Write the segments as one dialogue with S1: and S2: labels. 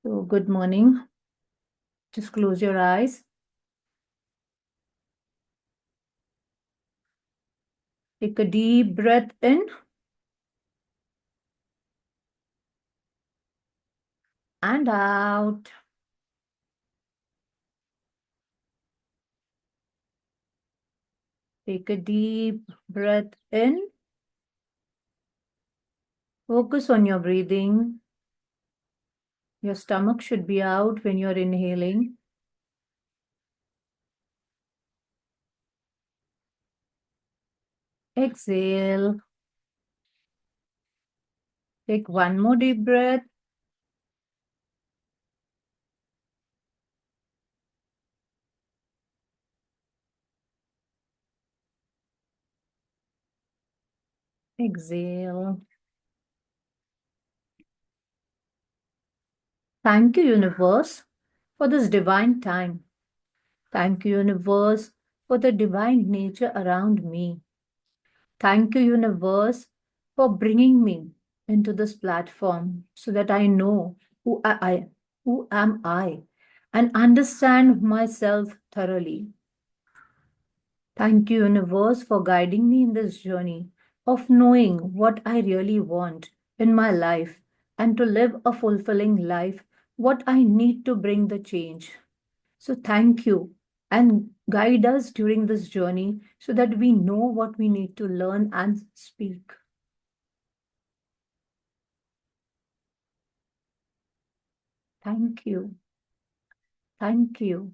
S1: So, good morning. Just close your eyes. Take a deep breath in and out. Take a deep breath in. Focus on your breathing. Your stomach should be out when you're inhaling. Exhale. Take one more deep breath. Exhale. Thank you, universe, for this divine time. Thank you, universe, for the divine nature around me. Thank you, universe, for bringing me into this platform so that I know who am I, and understand myself thoroughly. Thank you, universe, for guiding me in this journey of knowing what I really want in my life and to live a fulfilling life, what I need to bring the change. So thank you and guide us during this journey so that we know what we need to learn and speak. Thank you. Thank you.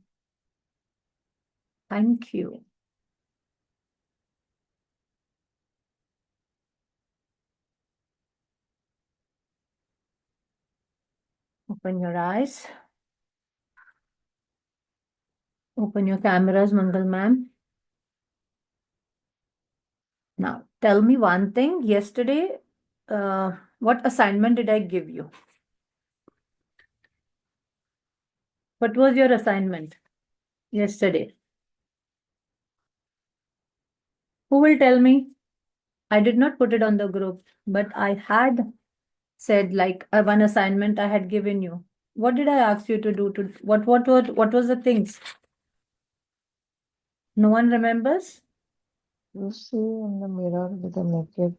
S1: Thank you. Open your eyes. Open your cameras, Mangal ma'am. Now, tell me one thing. Yesterday, what assignment did I give you? What was your assignment yesterday? Who will tell me? I did not put it on the group, but I had said like one assignment I had given you. What did I ask you to do? To what was the things? No one remembers?
S2: You see in the mirror with the naked.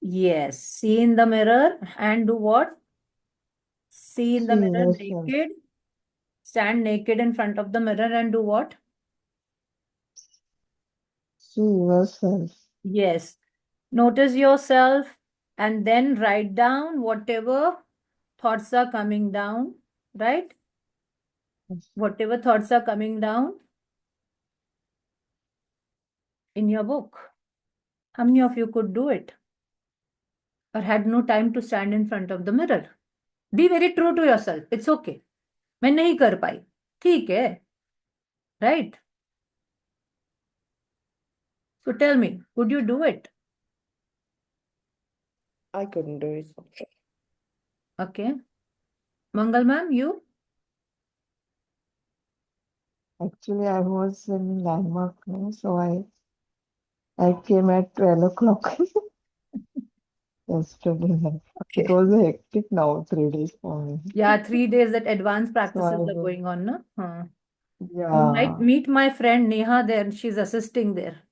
S1: Yes. See in the mirror and do what? See in the
S2: See
S1: mirror
S2: yourself.
S1: naked. Stand naked in front of the mirror and do what?
S2: See yourself.
S1: Yes. Notice yourself and then write down whatever thoughts are coming down, right?
S2: Yes.
S1: Whatever thoughts are coming down in your book. How many of you could do it or had no time to stand in front of the mirror? Be very true to yourself. It's okay. मैं नहीं कर पाई. ठीक है. Right? So tell me, could you do it?
S2: I couldn't do it.
S1: Okay. Mangal ma'am, you?
S2: Actually, I was in landmark, no? So I came at 12 o'clock yesterday. It
S1: Okay.
S2: was a hectic now, 3 days for me.
S1: Yeah, 3 days that advanced
S2: So I
S1: practices are
S2: was,
S1: going on, no? Huh. You might
S2: yeah,
S1: meet my friend Neha there. She's assisting there.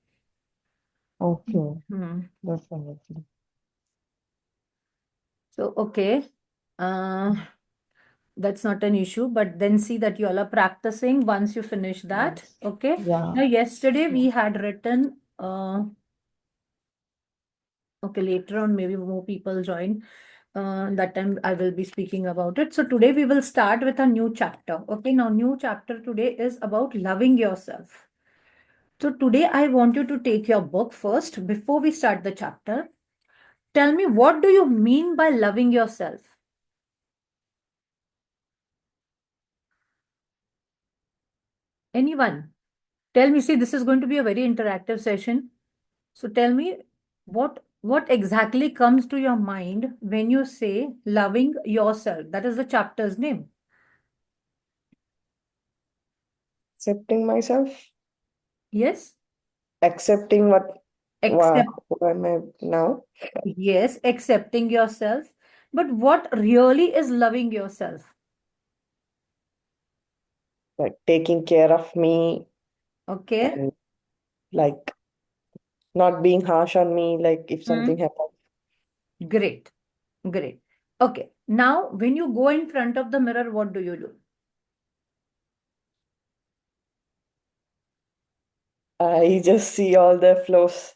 S2: okay,
S1: Hmm.
S2: definitely.
S1: So, okay. Uh, that's not an issue, but then see that you all are practicing once you finish that.
S2: Yes.
S1: Okay.
S2: Yeah,
S1: Now, yesterday we
S2: sure.
S1: had written, okay, later on, maybe more people join. That time I will be speaking about it. So today we will start with a new chapter. Okay, now new chapter today is about loving yourself. So today I want you to take your book first before we start the chapter. Tell me, what do you mean by loving yourself? Anyone? Tell me, see, this is going to be a very interactive session. So tell me, what exactly comes to your mind when you say loving yourself? That is the chapter's name.
S2: Accepting myself,
S1: Yes?
S2: accepting
S1: Accept,
S2: who am I now?
S1: yes, accepting yourself. But what really is loving yourself?
S2: like taking care of me
S1: Okay.
S2: and like not being harsh on me, like if something
S1: Hmm.
S2: happens.
S1: Great. Great. Okay. Now, when you go in front of the mirror, what do you do?
S2: I just see all the flaws.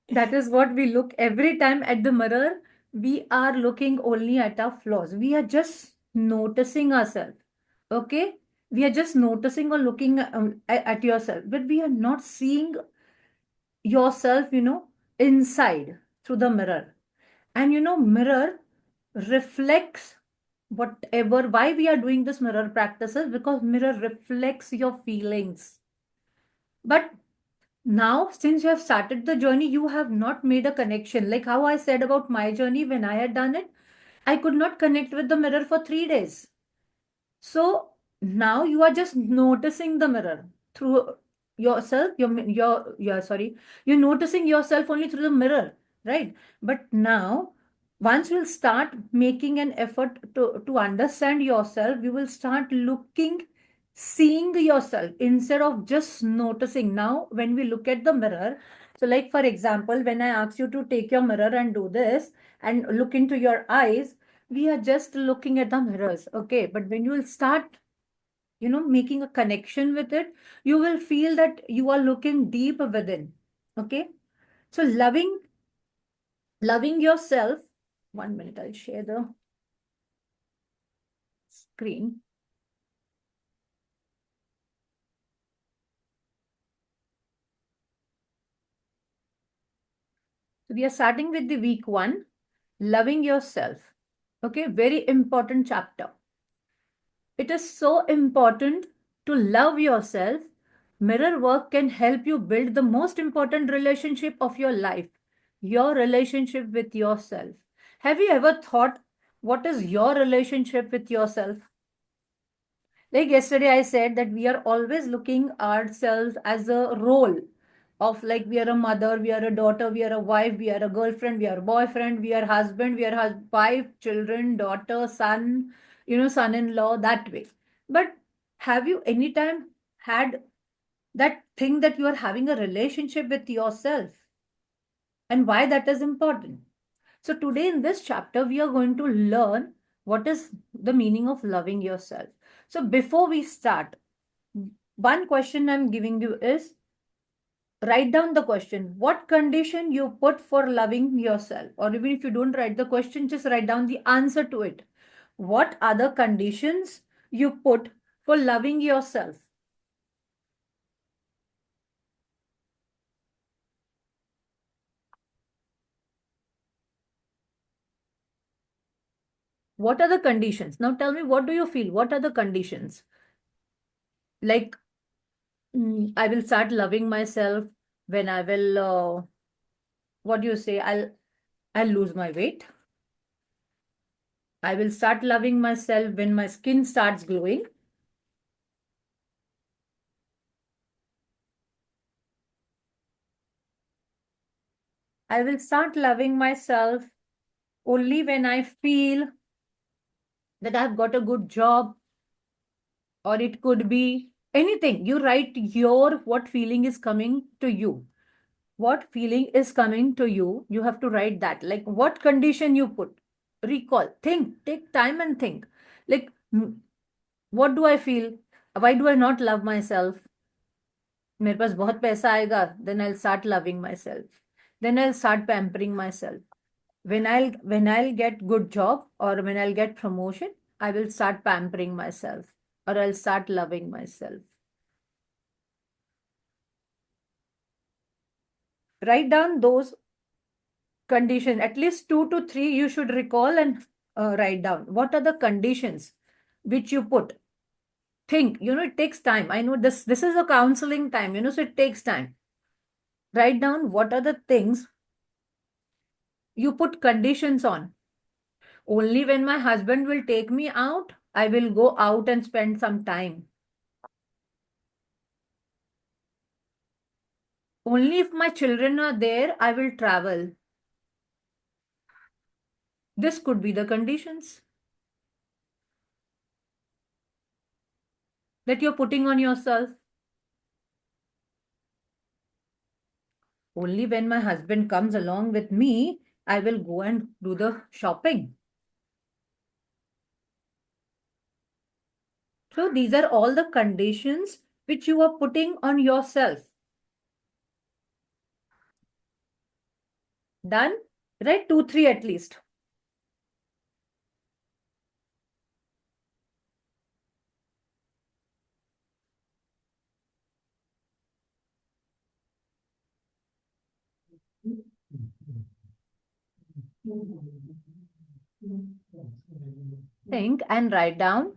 S1: That is what we look every time at the mirror. We are looking only at our flaws. We are just noticing ourselves. Okay? We are just noticing or looking at yourself, but we are not seeing yourself, inside through the mirror. And mirror reflects whatever. Why we are doing this mirror practices? Because mirror reflects your feelings. But now, since you have started the journey, you have not made a connection. Like how I said about my journey when I had done it, I could not connect with the mirror for 3 days. So now you are just noticing the mirror through yourself. You're noticing yourself only through the mirror, right? But now, once you'll start making an effort to understand yourself, you will start looking, seeing yourself instead of just noticing. Now, when we look at the mirror, so like for example, when I ask you to take your mirror and do this and look into your eyes, we are just looking at the mirrors, okay? But when you will start making a connection with it, you will feel that you are looking deep within, okay? So loving yourself. 1 minute, I'll share the screen. So we are starting with the week 1, loving yourself. Okay, very important chapter. It is so important to love yourself. Mirror work can help you build the most important relationship of your life, your relationship with yourself. Have you ever thought what is your relationship with yourself? Like yesterday, I said that we are always looking ourselves as a role of, like, we are a mother, we are a daughter, we are a wife, we are a girlfriend, we are a boyfriend, we are husband, we are wife, children, daughter, son, son-in-law, that way. But have you anytime had that thing that you are having a relationship with yourself, and why that is important? So today in this chapter, we are going to learn what is the meaning of loving yourself. So before we start, one question I'm giving you is, write down the question. What condition you put for loving yourself? Or even if you don't write the question, just write down the answer to it. What are the conditions you put for loving yourself? What are the conditions? Now tell me, what do you feel? What are the conditions? Like, I will start loving myself when I will, what do you say? I'll lose my weight. I will start loving myself when my skin starts glowing. I will start loving myself only when I feel that I've got a good job, or it could be anything. You write your what feeling is coming to you. What feeling is coming to you? You have to write that. Like what condition you put. Recall, think, take time and think. Like, what do I feel? Why do I not love myself? मेरे पास बहुत पैसा आएगा, then I'll start loving myself. Then I'll start pampering myself. When I'll get good job, or when I'll get promotion, I will start pampering myself, or I'll start loving myself. Write down those conditions. At least 2 to 3 you should recall, and write down. What are the conditions which you put? Think, it takes time. I know this is a counseling time, so it takes time. Write down what are the things you put conditions on. Only when my husband will take me out, I will go out and spend some time. Only if my children are there, I will travel. This could be the conditions. that you're putting on yourself? Only when my husband comes along with me, I will go and do the shopping. So these are all the conditions which you are putting on yourself. Done? Right? 2, 3 at least. Think and write down.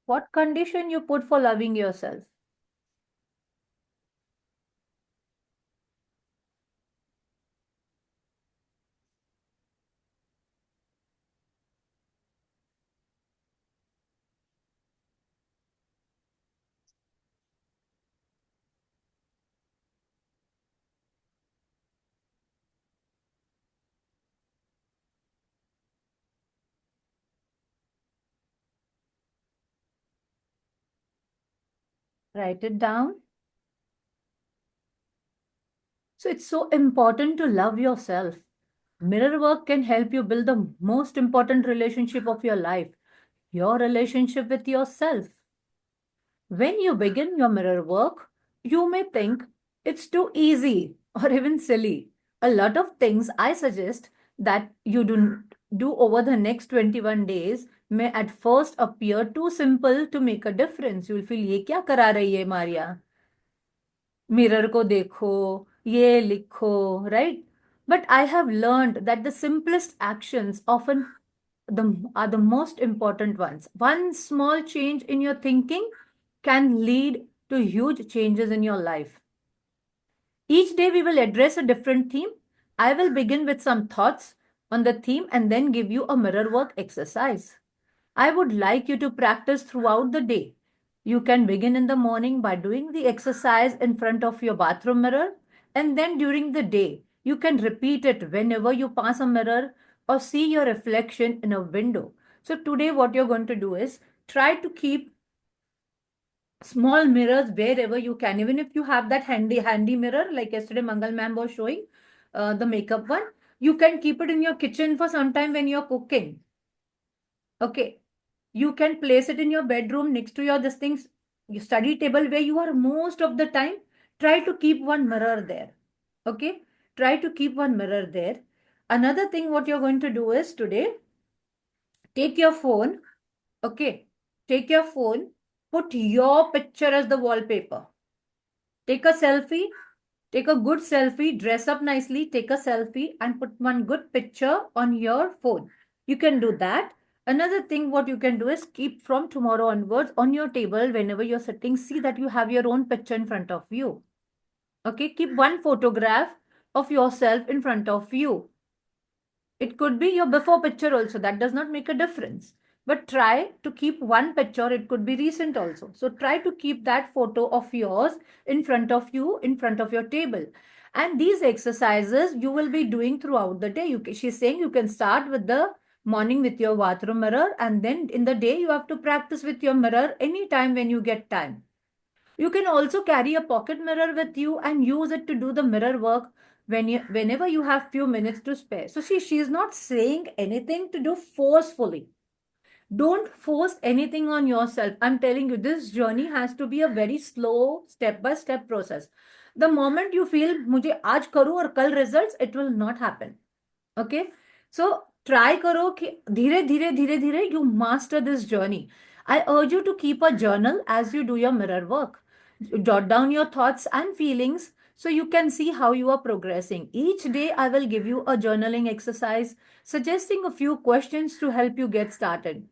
S1: What condition you put for loving yourself? Write it down. So it's so important to love yourself. Mirror work can help you build the most important relationship of your life, your relationship with yourself. When you begin your mirror work, you may think it's too easy or even silly. A lot of things I suggest that you do over the next 21 days may at first appear too simple to make a difference. You'll feel ये क्या करा रही है Maria? Mirror को देखो, ये लिखो, right? But I have learned that the simplest actions often are the most important ones. One small change in your thinking can lead to huge changes in your life. Each day we will address a different theme. I will begin with some thoughts on the theme and then give you a mirror work exercise. I would like you to practice throughout the day. You can begin in the morning by doing the exercise in front of your bathroom mirror, and then during the day, you can repeat it whenever you pass a mirror or see your reflection in a window. So, today, what you're going to do is try to keep small mirrors wherever you can. Even if you have that handy mirror, like yesterday Mangal ma'am was showing, the makeup one, you can keep it in your kitchen for some time when you're cooking. Okay, you can place it in your bedroom next to your this things, your study table where you are most of the time. Try to keep one mirror there. Okay, try to keep one mirror there. Another thing what you're going to do is today, take your phone. Okay, take your phone, put your picture as the wallpaper. Take a selfie, take a good selfie, dress up nicely, take a selfie and put one good picture on your phone. You can do that. Another thing what you can do is keep from tomorrow onwards on your table whenever you're sitting, see that you have your own picture in front of you. Okay, keep one photograph of yourself in front of you. It could be your before picture also. That does not make a difference. But try to keep one picture. It could be recent also. So try to keep that photo of yours in front of you, in front of your table. And these exercises you will be doing throughout the day. She's saying you can start with the morning with your bathroom mirror, and then in the day you have to practice with your mirror anytime when you get time. You can also carry a pocket mirror with you and use it to do the mirror work whenever you have few minutes to spare. So she's not saying anything to do forcefully. Don't force anything on yourself. I'm telling you, this journey has to be a very slow step by step process. The moment you feel मुझे आज करूँ और कल results, it will not happen. Okay, so try करो कि धीरे धीरे धीरे धीरे you master this journey. I urge you to keep a journal as you do your mirror work. Jot down your thoughts and feelings so you can see how you are progressing. Each day I will give you a journaling exercise suggesting a few questions to help you get started.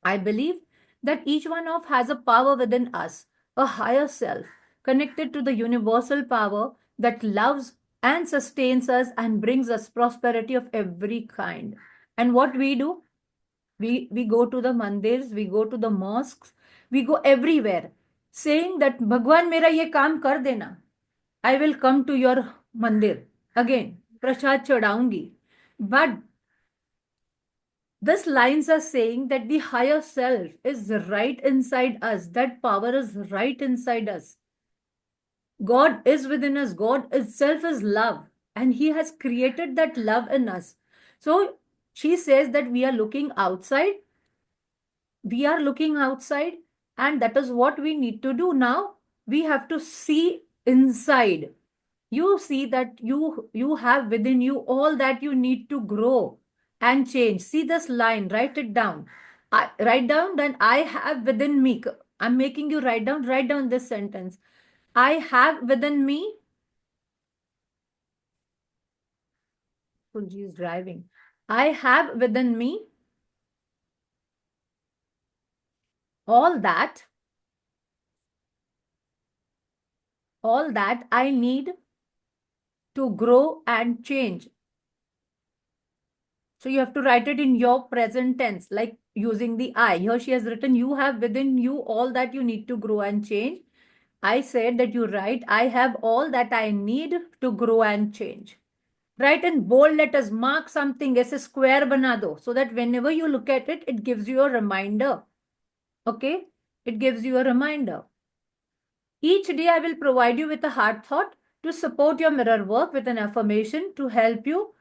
S1: I believe that each one of has a power within us a higher self, connected to the universal power that loves and sustains us and brings us prosperity of every kind. And what we do? We go to the mandirs, we go to the mosques, we go everywhere, saying that Bhagwan मेरा ये काम कर देना. I will come to your mandir again. Prasad चढ़ाऊंगी. But these lines are saying that the higher self is right inside us. That power is right inside us. God is within us. God itself is love. And He has created that love in us. So she says that we are looking outside. We are looking outside. And that is what we need to do now. We have to see inside. You see that you have within you all that you need to grow and change. See this line, write it down. Write down, then I have within me. I'm making you write down this sentence. I have within me. Kunji is driving. I have within me all that I need to grow and change. So you have to write it in your present tense, like using the I. Here she has written, you have within you all that you need to grow and change. I said that you write, I have all that I need to grow and change. Write in bold letters, mark something, as a square bana do, so that whenever you look at it, it gives you a reminder. Okay? It gives you a reminder. Each day I will provide you with a heart thought to support your mirror work with an affirmation to help you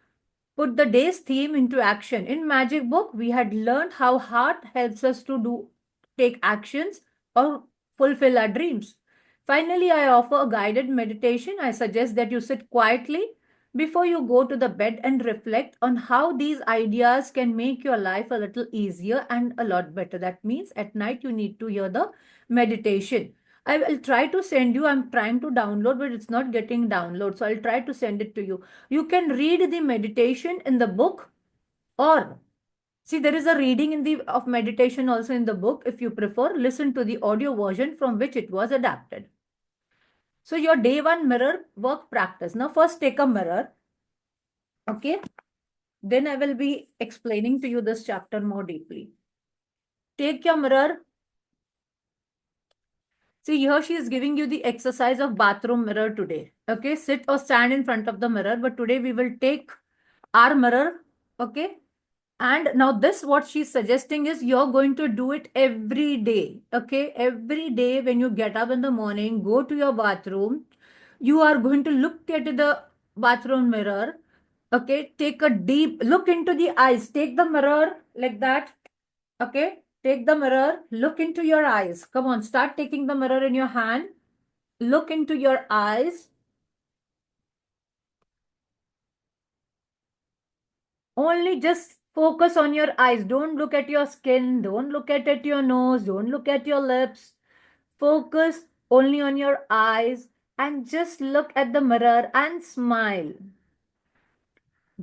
S1: put the day's theme into action. In Magic Book, we had learned how heart helps us to take actions or fulfill our dreams. Finally, I offer a guided meditation. I suggest that you sit quietly before you go to the bed and reflect on how these ideas can make your life a little easier and a lot better. That means at night you need to hear the meditation. I will try to send you. I'm trying to download, but it's not getting download. So I'll try to send it to you. You can read the meditation in the book, or see there is a reading in the of meditation also in the book. If you prefer, listen to the audio version from which it was adapted. So your day one mirror work practice. Now first take a mirror. Okay. Then I will be explaining to you this chapter more deeply. Take your mirror. See, here she is giving you the exercise of bathroom mirror today. Okay, sit or stand in front of the mirror. But today we will take our mirror. Okay. And now this, what she's suggesting is you're going to do it every day. Okay. Every day when you get up in the morning, go to your bathroom. You are going to look at the bathroom mirror. Okay. Take a deep look into the eyes. Take the mirror like that. Okay. Take the mirror, look into your eyes. Come on, start taking the mirror in your hand. Look into your eyes. Only just focus on your eyes. Don't look at your skin. Don't look at your nose. Don't look at your lips. Focus only on your eyes and just look at the mirror and smile.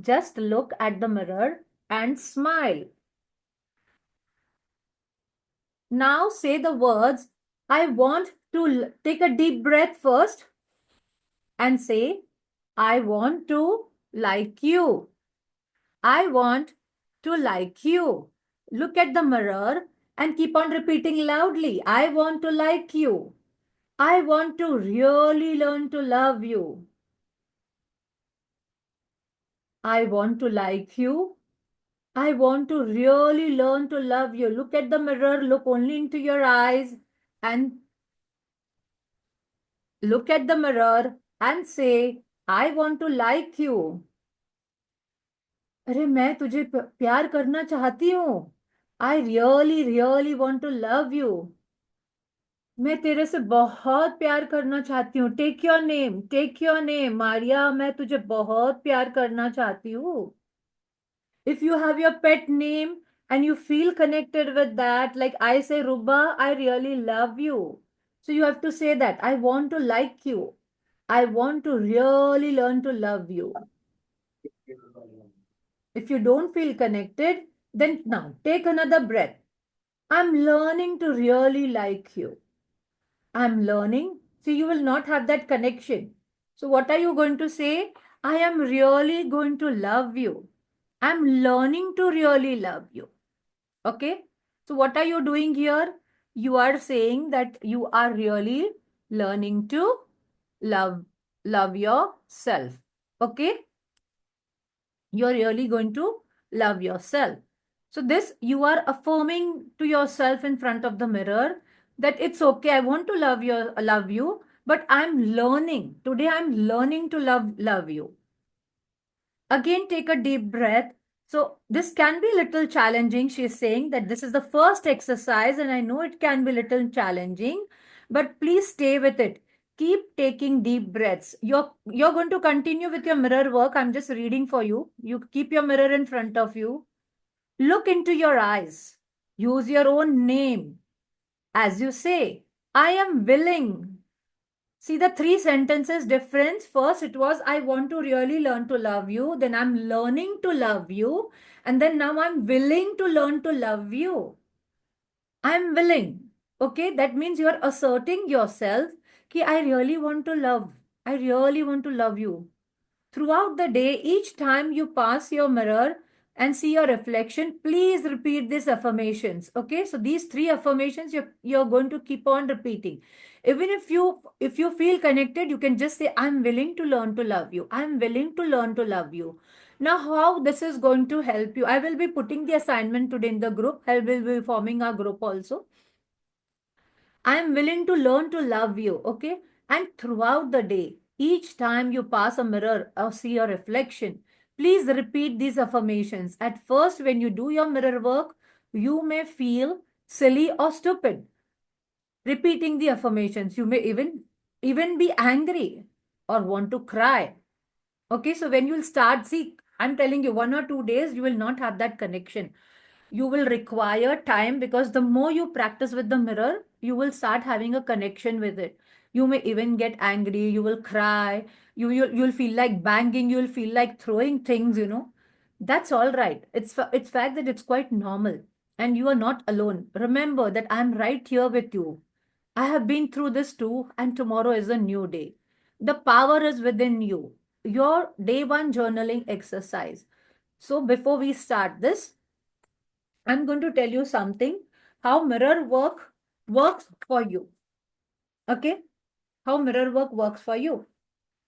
S1: Just look at the mirror and smile. Now say the words, I want to take a deep breath first and say, I want to like you. I want to like you. Look at the mirror and keep on repeating loudly. I want to like you. I want to really learn to love you. I want to like you. I want to really learn to love you. Look at the mirror. Look only into your eyes and look at the mirror and say, I want to like you. अरे मैं तुझे प्यार करना चाहती हूँ. I really really want to love you. मैं तेरे से बहुत प्यार करना चाहती हूँ. Take your name Maria. मैं तुझे बहुत प्यार करना चाहती हूँ. If you have your pet name and you feel connected with that, like I say, Ruba, I really love you. So you have to say that. I want to like you. I want to really learn to love you. If you don't feel connected, then now take another breath. I'm learning to really like you. I'm learning. So you will not have that connection. So what are you going to say? I am really going to love you. I'm learning to really love you. Okay. So what are you doing here? You are saying that you are really learning to love love yourself. Okay. You're really going to love yourself. So this, you are affirming to yourself in front of the mirror that it's okay, I want to love you, but I'm learning today, I'm learning to love you. Again, take a deep breath. So this can be a little challenging. She's saying that this is the first exercise, and I know it can be a little challenging, but please stay with it. Keep taking deep breaths. You're going to continue with your mirror work. I'm just reading for you. You keep your mirror in front of you. Look into your eyes. Use your own name. As you say, I am willing. See the three sentences difference. First, it was, I want to really learn to love you. Then I'm learning to love you. And then now I'm willing to learn to love you. I'm willing. Okay, that means you're asserting yourself कि I really want to love. I really want to love you. Throughout the day, each time you pass your mirror and see your reflection, please repeat these affirmations. Okay, so these three affirmations you're going to keep on repeating. Even if you feel connected, you can just say, I'm willing to learn to love you. I'm willing to learn to love you. Now, how this is going to help you? I will be putting the assignment today in the group. I will be forming a group also. I am willing to learn to love you, okay? And throughout the day, each time you pass a mirror or see your reflection, please repeat these affirmations. At first, when you do your mirror work, you may feel silly or stupid. Repeating the affirmations, you may even be angry or want to cry. Okay, so when you'll start, see, I'm telling you, 1 or 2 days, you will not have that connection. You will require time, because the more you practice with the mirror, you will start having a connection with it. You may even get angry, you will cry, you'll feel like banging, you'll feel like throwing things. That's all right. It's fact that it's quite normal, and you are not alone. Remember that I'm right here with you. I have been through this too, and tomorrow is a new day. The power is within you. Your day one journaling exercise. So before we start this, I'm going to tell you something, how mirror work works for you. Okay? How mirror work works for you.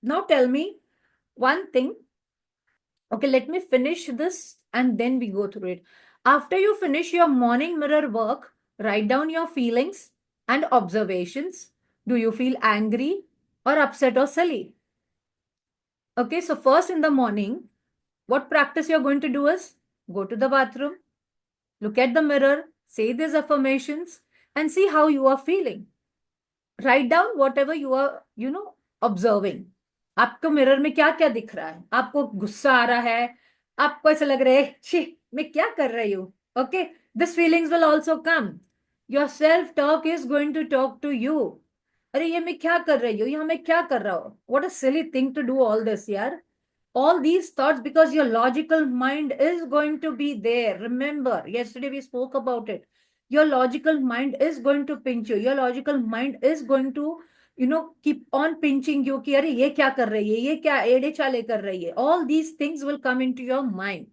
S1: Now tell me one thing. Okay, let me finish this and then we go through it. After you finish your morning mirror work, write down your feelings and observations. Do you feel angry or upset or silly? Okay, so first in the morning, what practice you're going to do is go to the bathroom, look at the mirror, say these affirmations, and see how you are feeling. Write down whatever you are, observing. आपको mirror में क्या क्या दिख रहा है? आपको गुस्सा आ रहा है? आपको ऐसा लग रहा है, छी, मैं क्या कर रही हूँ? Okay, this feelings will also come. Your self talk is going to talk to you. अरे ये मैं क्या कर रही हूँ? यहाँ मैं क्या कर रहा हूँ? What a silly thing to do all this, यार. All these thoughts, because your logical mind is going to be there. Remember, yesterday we spoke about it. Your logical mind is going to pinch you. Your logical mind is going to, keep on pinching you. कि अरे ये क्या कर रही है? ये क्या एड़े चाले कर रही है? All these things will come into your mind.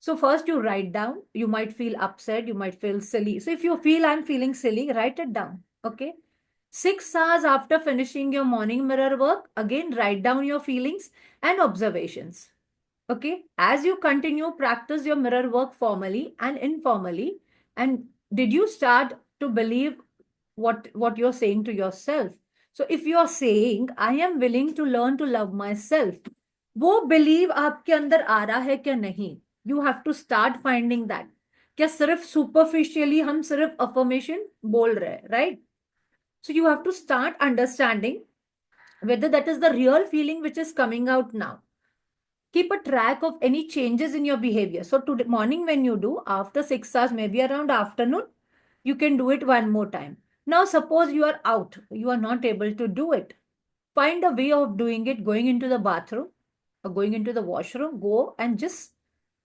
S1: So first you write down. You might feel upset. You might feel silly. So if you feel I'm feeling silly, write it down. Okay. 6 hours after finishing your morning mirror work, again write down your feelings and observations. Okay. As you continue, practice your mirror work formally and informally. And did you start to believe what you're saying to yourself? So if you're saying, I am willing to learn to love myself, वो believe आपके अंदर आ रहा है क्या नहीं? You have to start finding that. क्या सिर्फ superficially हम सिर्फ affirmation बोल रहे हैं, right? So you have to start understanding whether that is the real feeling which is coming out now. Keep a track of any changes in your behavior. So today morning when you do, after 6 hours, maybe around afternoon, you can do it one more time. Now suppose you are out, you are not able to do it. Find a way of doing it, going into the bathroom or going into the washroom. Go and just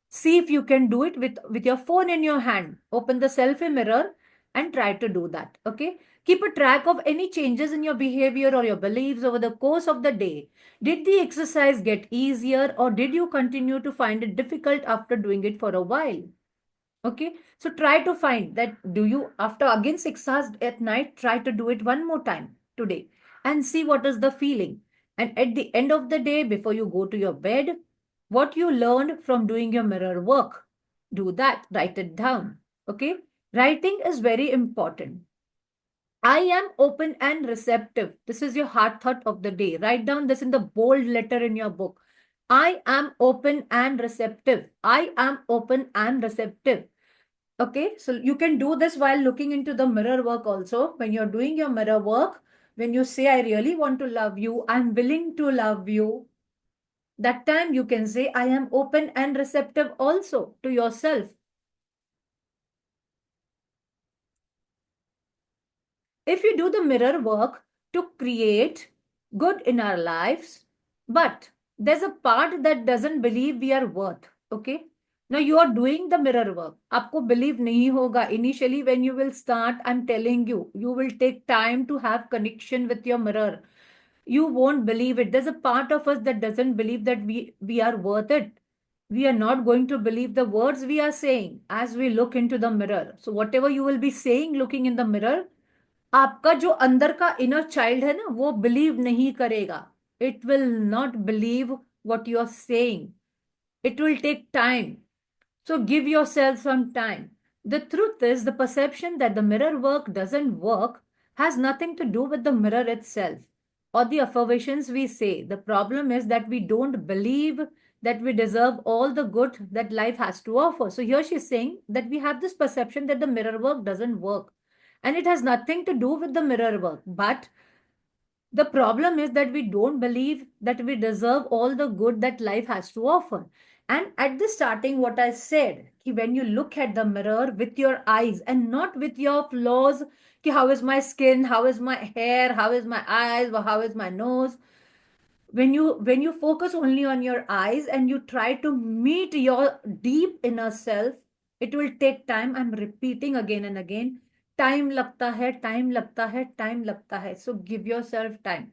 S1: see if you can do it with your phone in your hand. Open the selfie mirror and try to do that. Okay. Keep a track of any changes in your behavior or your beliefs over the course of the day. Did the exercise get easier, or did you continue to find it difficult after doing it for a while? Okay, so try to find that, do you, after again 6 hours at night, try to do it one more time today and see what is the feeling. And at the end of the day, before you go to your bed, what you learned from doing your mirror work, do that, write it down. Okay, writing is very important. I am open and receptive. This is your heart thought of the day. Write down this in the bold letter in your book. I am open and receptive. I am open and receptive. Okay, so you can do this while looking into the mirror work also. When you're doing your mirror work, when you say, I really want to love you, I'm willing to love you, that time you can say, I am open and receptive also to yourself. If you do the mirror work to create good in our lives, but there's a part that doesn't believe we are worth. Okay, now you are doing the mirror work, आपको believe नहीं होगा initially. When you will start, I'm telling you, you will take time to have connection with your mirror. You won't believe it. There's a part of us that doesn't believe that we are worth it. We are not going to believe the words we are saying as we look into the mirror. So whatever you will be saying looking in the mirror, आपका जो अंदर का inner child है ना, वो believe नहीं करेगा. It will not believe what you are saying. It will take time. So give yourself some time. The truth is, the perception that the mirror work doesn't work has nothing to do with the mirror itself or the affirmations we say. The problem is that we don't believe that we deserve all the good that life has to offer. So here she's saying that we have this perception that the mirror work doesn't work, and it has nothing to do with the mirror work. But the problem is that we don't believe that we deserve all the good that life has to offer. And at the starting, what I said, ki when you look at the mirror with your eyes and not with your flaws, ki how is my skin, how is my hair, how is my eyes, or how is my nose, when you focus only on your eyes and you try to meet your deep inner self, it will take time. I'm repeating again and again, time lagta hai, time lagta hai, time lagta hai. So give yourself time.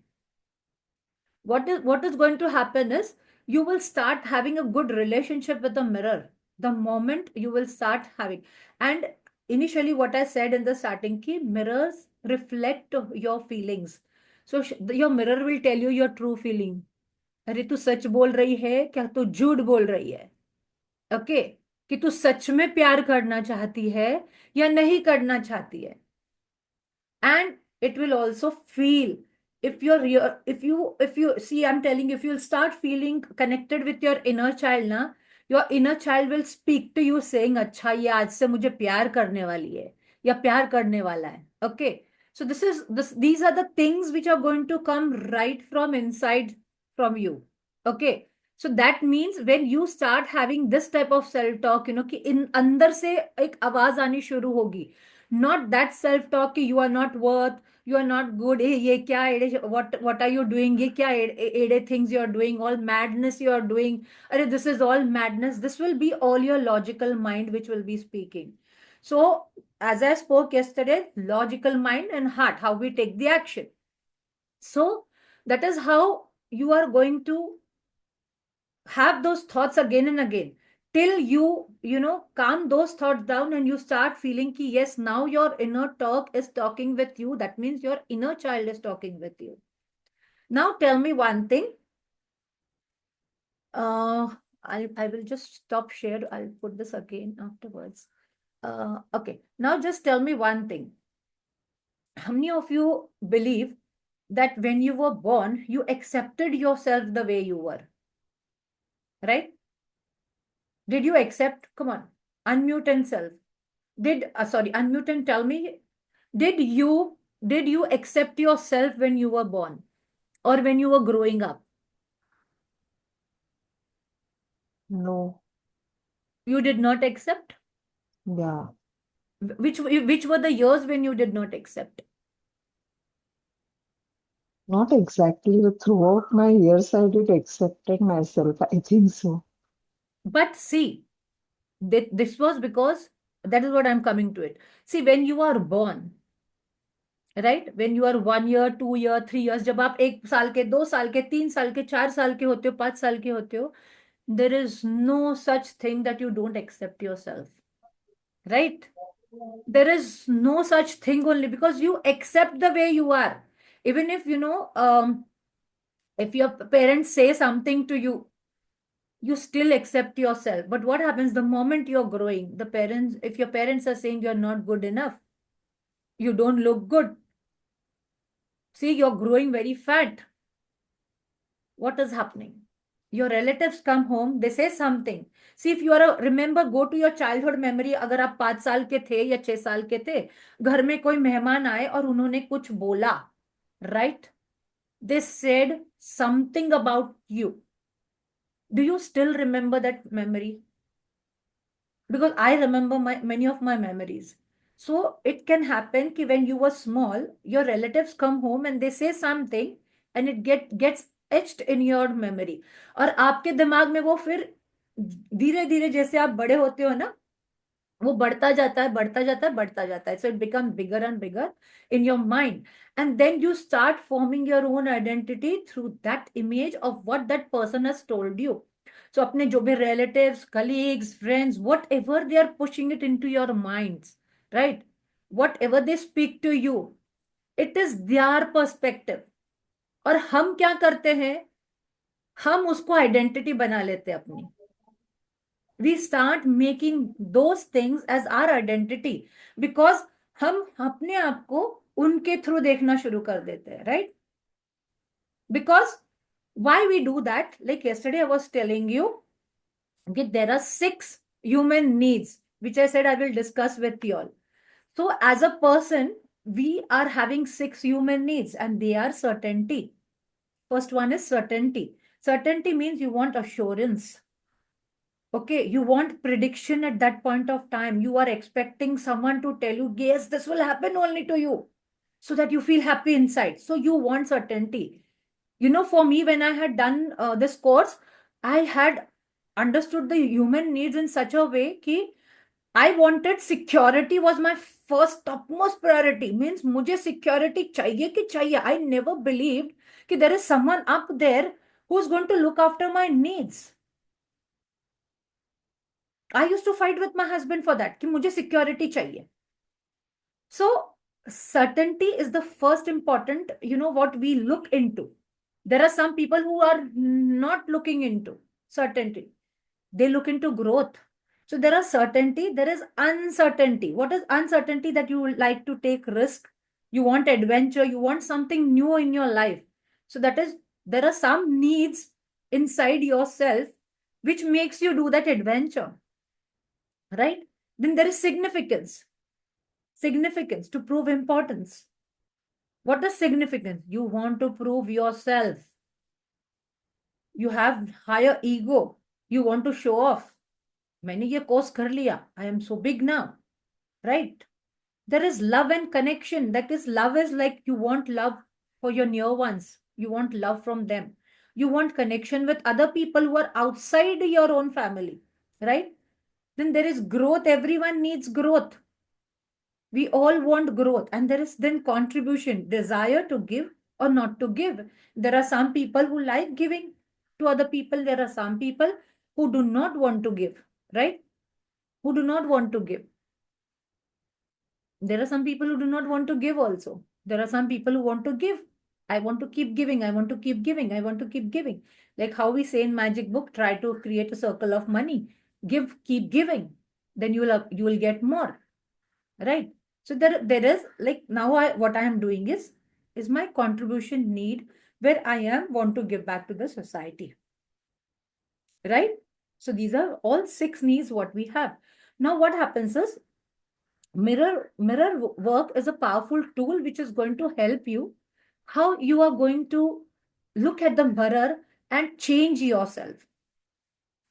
S1: What is going to happen is, you will start having a good relationship with the mirror the moment you will start having. And initially what I said in the starting, ki mirrors reflect your feelings. So your mirror will tell you your true feeling. अरे तू सच बोल रही है क्या, तू झूठ बोल रही है. ओके, कि तू सच में प्यार करना चाहती है या नहीं करना चाहती है. And it will also feel, if if you see, I'm telling you, if you'll start feeling connected with your inner child na, your inner child will speak to you saying, अच्छा ये आज से मुझे प्यार करने वाली है या प्यार करने वाला है. Okay, so these are the things which are going to come right from inside from you. Okay, so that means when you start having this type of self talk, कि इन अंदर से एक आवाज आनी शुरू होगी. Not that self talk कि you are not worth, you are not good, ये क्या एड़े, what are you doing, ये क्या एड़े things you are doing, all madness you are doing, अरे this is all madness. This will be all your logical mind which will be speaking. So as I spoke yesterday, logical mind and heart, how we take the action. So that is how you are going to have those thoughts again and again, till you calm those thoughts down and you start feeling ki yes, now your inner talk is talking with you. That means your inner child is talking with you. Now tell me one thing. uh I will just stop share, I'll put this again afterwards. Okay, now just tell me one thing. How many of you believe that when you were born you accepted yourself the way you were, right? Did you accept? Come on, unmute and self. Sorry, unmute and tell me, did you accept yourself when you were born or when you were growing up?
S2: No.
S1: You did not accept?
S2: Yeah.
S1: Which were the years when you did not accept?
S2: Not exactly, but throughout my years, I did accepted myself. I think so.
S1: But see, this was because, that is what I'm coming to it. See, when you are born, right, when you are 1 year, 2 year, 3 years, जब आप 1 साल के, 2 साल के, 3 साल के, 4 साल के होते हो, 5 साल के होते हो, there is no such thing that you don't accept your self, right? There is no such thing, only because you accept the way you are. Even if if your parents say something to you, you still accept yourself. But what happens the moment you're growing? The parents, if your parents are saying you're not good enough, you don't look good, see, you're growing very fat, what is happening? Your relatives come home, they say something. See, if you are remember, go to your childhood memory. अगर आप 5 साल के थे या 6 साल के थे, घर में कोई मेहमान आए और उन्होंने कुछ बोला, right? They said something about you. Do you still remember that memory? Because I remember many of my memories. So it can happen कि when you were small, your relatives come home and they say something and it gets etched in your memory. और आपके दिमाग में वो फिर धीरे धीरे जैसे आप बड़े होते हो ना, वो बढ़ता जाता है, बढ़ता जाता है, बढ़ता जाता है. So it becomes bigger and bigger in your mind. And then you start forming your own identity through that image of what that person has told you. So अपने जो भी relatives, colleagues, friends, whatever they are pushing it into your minds, right? Whatever they speak to you, it is their perspective. और हम क्या करते हैं? हम उसको आइडेंटिटी बना लेते हैं अपनी. We start making those things as our identity because हम अपने आप को उनके थ्रू देखना शुरू कर देते हैं, right? Because why we do that? Like yesterday I was telling you, okay, there are 6 human needs which I said I will discuss with you all. So as a person, we are having 6 human needs and they are certainty. First one is certainty. Certainty means you want assurance. Okay, you want prediction at that point of time. You are expecting someone to tell you, yes, this will happen only to you, so that you feel happy inside. So you want certainty. For me, when I had done this course, I had understood the human needs in such a way कि I wanted security was my first topmost priority. Means मुझे security चाहिए कि चाहिए. I never believed कि there is someone up there who's going to look after my needs. I used to fight with my husband for that कि मुझे security चाहिए. So certainty is the first important, what we look into. There are some people who are not looking into certainty. They look into growth. So there are certainty, there is uncertainty. What is uncertainty? That you would like to take risk, you want adventure, you want something new in your life. So that is, there are some needs inside yourself which makes you do that adventure. Right? Then there is significance. Significance to prove importance. What is significance? You want to prove yourself. You have higher ego. You want to show off. मैंने ये course कर लिया. I am so big now. Right? There is love and connection. That is, love is like you want love for your near ones. You want love from them. You want connection with other people who are outside your own family. Right? Then there is growth. Everyone needs growth. We all want growth, and there is then contribution, desire to give or not to give. There are some people who like giving to other people. There are some people who do not want to give, right? Who do not want to give. There are some people who do not want to give also. There are some people who want to give. I want to keep giving. I want to keep giving. I want to keep giving. Like how we say in magic book, try to create a circle of money. Give, keep giving. Then you will get more, right? So there is, like, now what I am doing is my contribution need, where I am want to give back to the society, right? So these are all 6 needs what we have. Now what happens is, mirror work is a powerful tool which is going to help you how you are going to look at the mirror and change yourself.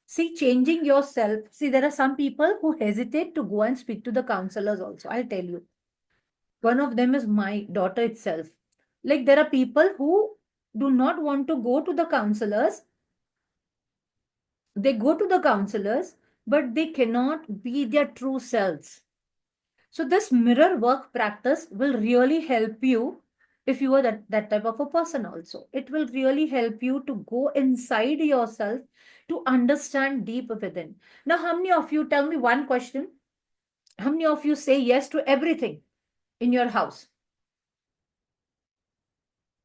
S1: See, changing yourself. See, there are some people who hesitate to go and speak to the counselors also. I'll tell you. One of them is my daughter itself. Like, there are people who do not want to go to the counselors. They go to the counselors, but they cannot be their true selves. So this mirror work practice will really help you if you are that type of a person also. It will really help you to go inside yourself to understand deep within. Now, how many of you, tell me one question, how many of you say yes to everything in your house?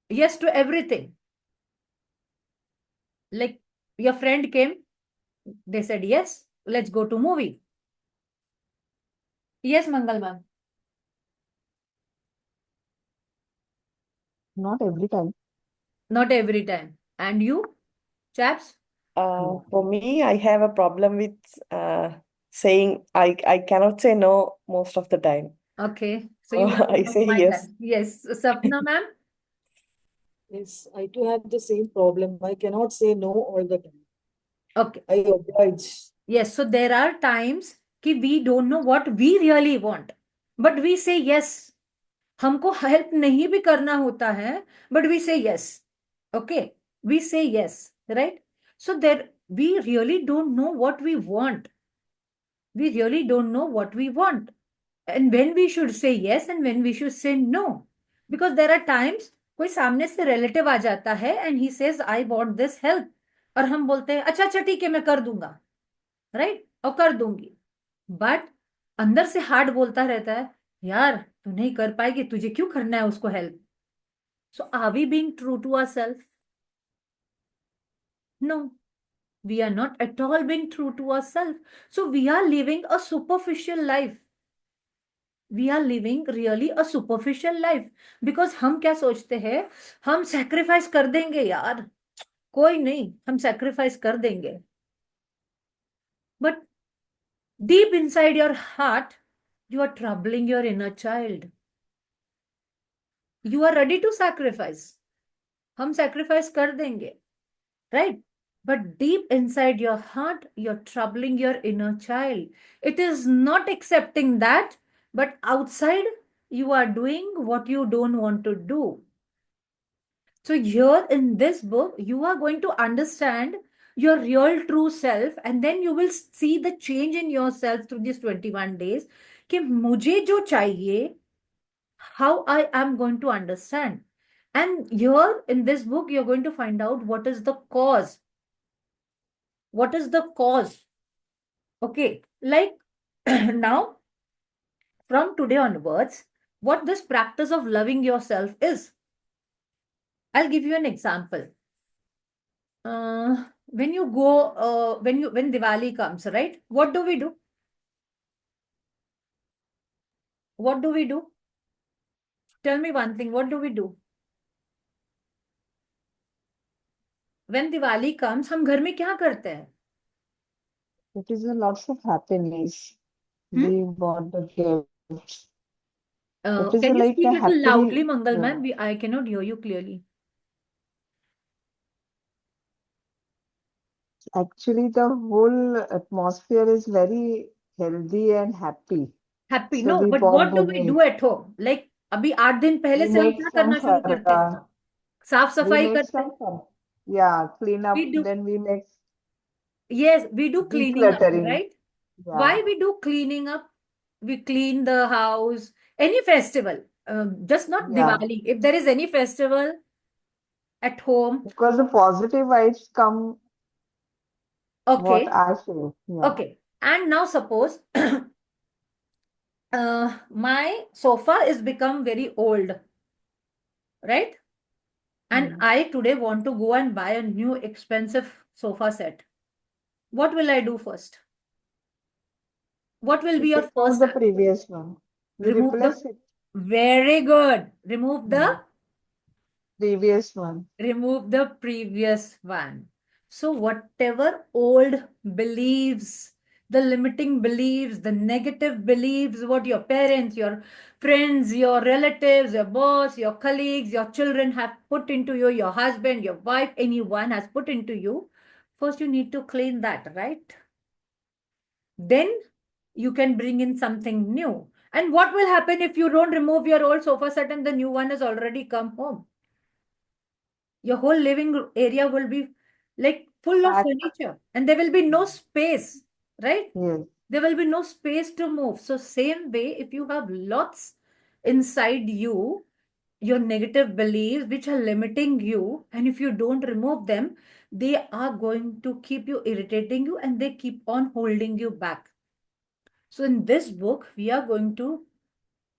S1: Yes to everything. Like your friend came, they said yes, let's go to movie. Yes, Mangal ma'am.
S2: Not every time.
S1: Not every time. And you, chaps?
S3: For me, I have a problem with saying I cannot say no most of the time.
S1: Okay. So
S3: So
S1: you want to
S3: I say
S1: compromise that.
S3: yes.
S1: Yes. Sapna ma'am?
S4: Yes, I too have the same problem. I cannot say no all the time.
S1: Okay.
S4: I oblige.
S1: Yes. So there are times कि we don't know what we really want. But we say yes. हमको help नहीं भी करना होता है but we say yes. Okay. We say yes. Right? So there we really don't know what we want. We really don't know what we want. And when we should say yes and when we should say no. Because there are times कोई सामने से relative आ जाता है and he says I want this help और हम बोलते हैं अच्छा अच्छा ठीक है मैं कर दूंगा राइट और कर दूंगी बट अंदर से हार्ट बोलता रहता है यार तू नहीं कर पाएगी तुझे क्यों करना है उसको help so are we being true to our self no we are not at all being true to ourselves so we are living a superficial life we are living really a superficial life because हम क्या सोचते हैं हम sacrifice कर देंगे यार कोई नहीं हम सेक्रीफाइस कर देंगे but deep inside your heart you are troubling your inner child you are ready to sacrifice हम सेक्रीफाइस कर देंगे right but deep inside your heart you're troubling your inner child it is not accepting that but outside you are doing what you don't want to do. So here in this book, you are going to understand your real true self and then you will see the change in yourself through these 21 days कि मुझे जो चाहिए how I am going to understand. And here in this book, you're going to find out what is the cause. What is the cause? Okay, like now from today onwards, what this practice of loving yourself is. I'll give you an example. When you go, when Diwali comes, right? What do we do? What do we do? Tell me one thing. What do we do? When Diwali comes, हम घर में क्या करते हैं?
S2: It is a lots of happiness.
S1: Hmm?
S2: We bought the gifts. It is
S1: Can you
S2: like
S1: speak
S2: a
S1: little loudly,
S2: happy,
S1: Mangal
S2: yeah.
S1: ma'am? I cannot hear you clearly.
S2: Actually, the whole atmosphere is very healthy and happy.
S1: Happy.
S2: So
S1: No,
S2: we
S1: but
S2: bought
S1: what
S2: the
S1: do we do
S2: gift.
S1: at home? Like अभी 8 दिन पहले
S2: We
S1: से हम
S2: make
S1: क्या
S2: some
S1: करना शुरू करते हैं? साफ
S2: we
S1: सफाई
S2: make
S1: करते हैं.
S2: some fun. Yeah, clean up.
S1: We do.
S2: Then we make
S1: Yes, we do cleaning up,
S2: decluttering.
S1: right?
S2: Yeah.
S1: Why we do cleaning up? We clean the house. Any festival, just not
S2: Yeah.
S1: Diwali. If there is any festival at home,
S2: Because the positive vibes come, what
S1: okay,
S2: I feel. Yeah.
S1: okay. And now suppose my sofa is become very old, right? And
S2: Hmm.
S1: I today want to go and buy a new expensive sofa set. What will I do first? What will
S2: We
S1: be your
S2: take out
S1: first
S2: the
S1: action?
S2: previous one. We
S1: Remove the,
S2: replace it.
S1: very good. Remove
S2: Hmm.
S1: the
S2: Previous one.
S1: remove the previous one. So whatever old beliefs, the limiting beliefs, the negative beliefs, what your parents, your friends, your relatives, your boss, your colleagues, your children have put into you, your husband, your wife, anyone has put into you, first you need to clean that, right? Then you can bring in something new. And what will happen if you don't remove your old sofa set and the new one has already come home? Your whole living area will be like full of
S2: Pack.
S1: furniture and there will be no space, right?
S2: Yes.
S1: there will be no space to move. So same way, if you have lots inside you, your negative beliefs which are limiting you, and if you don't remove them, they are going to keep you irritating you, and they keep on holding you back. So in this book, we are going to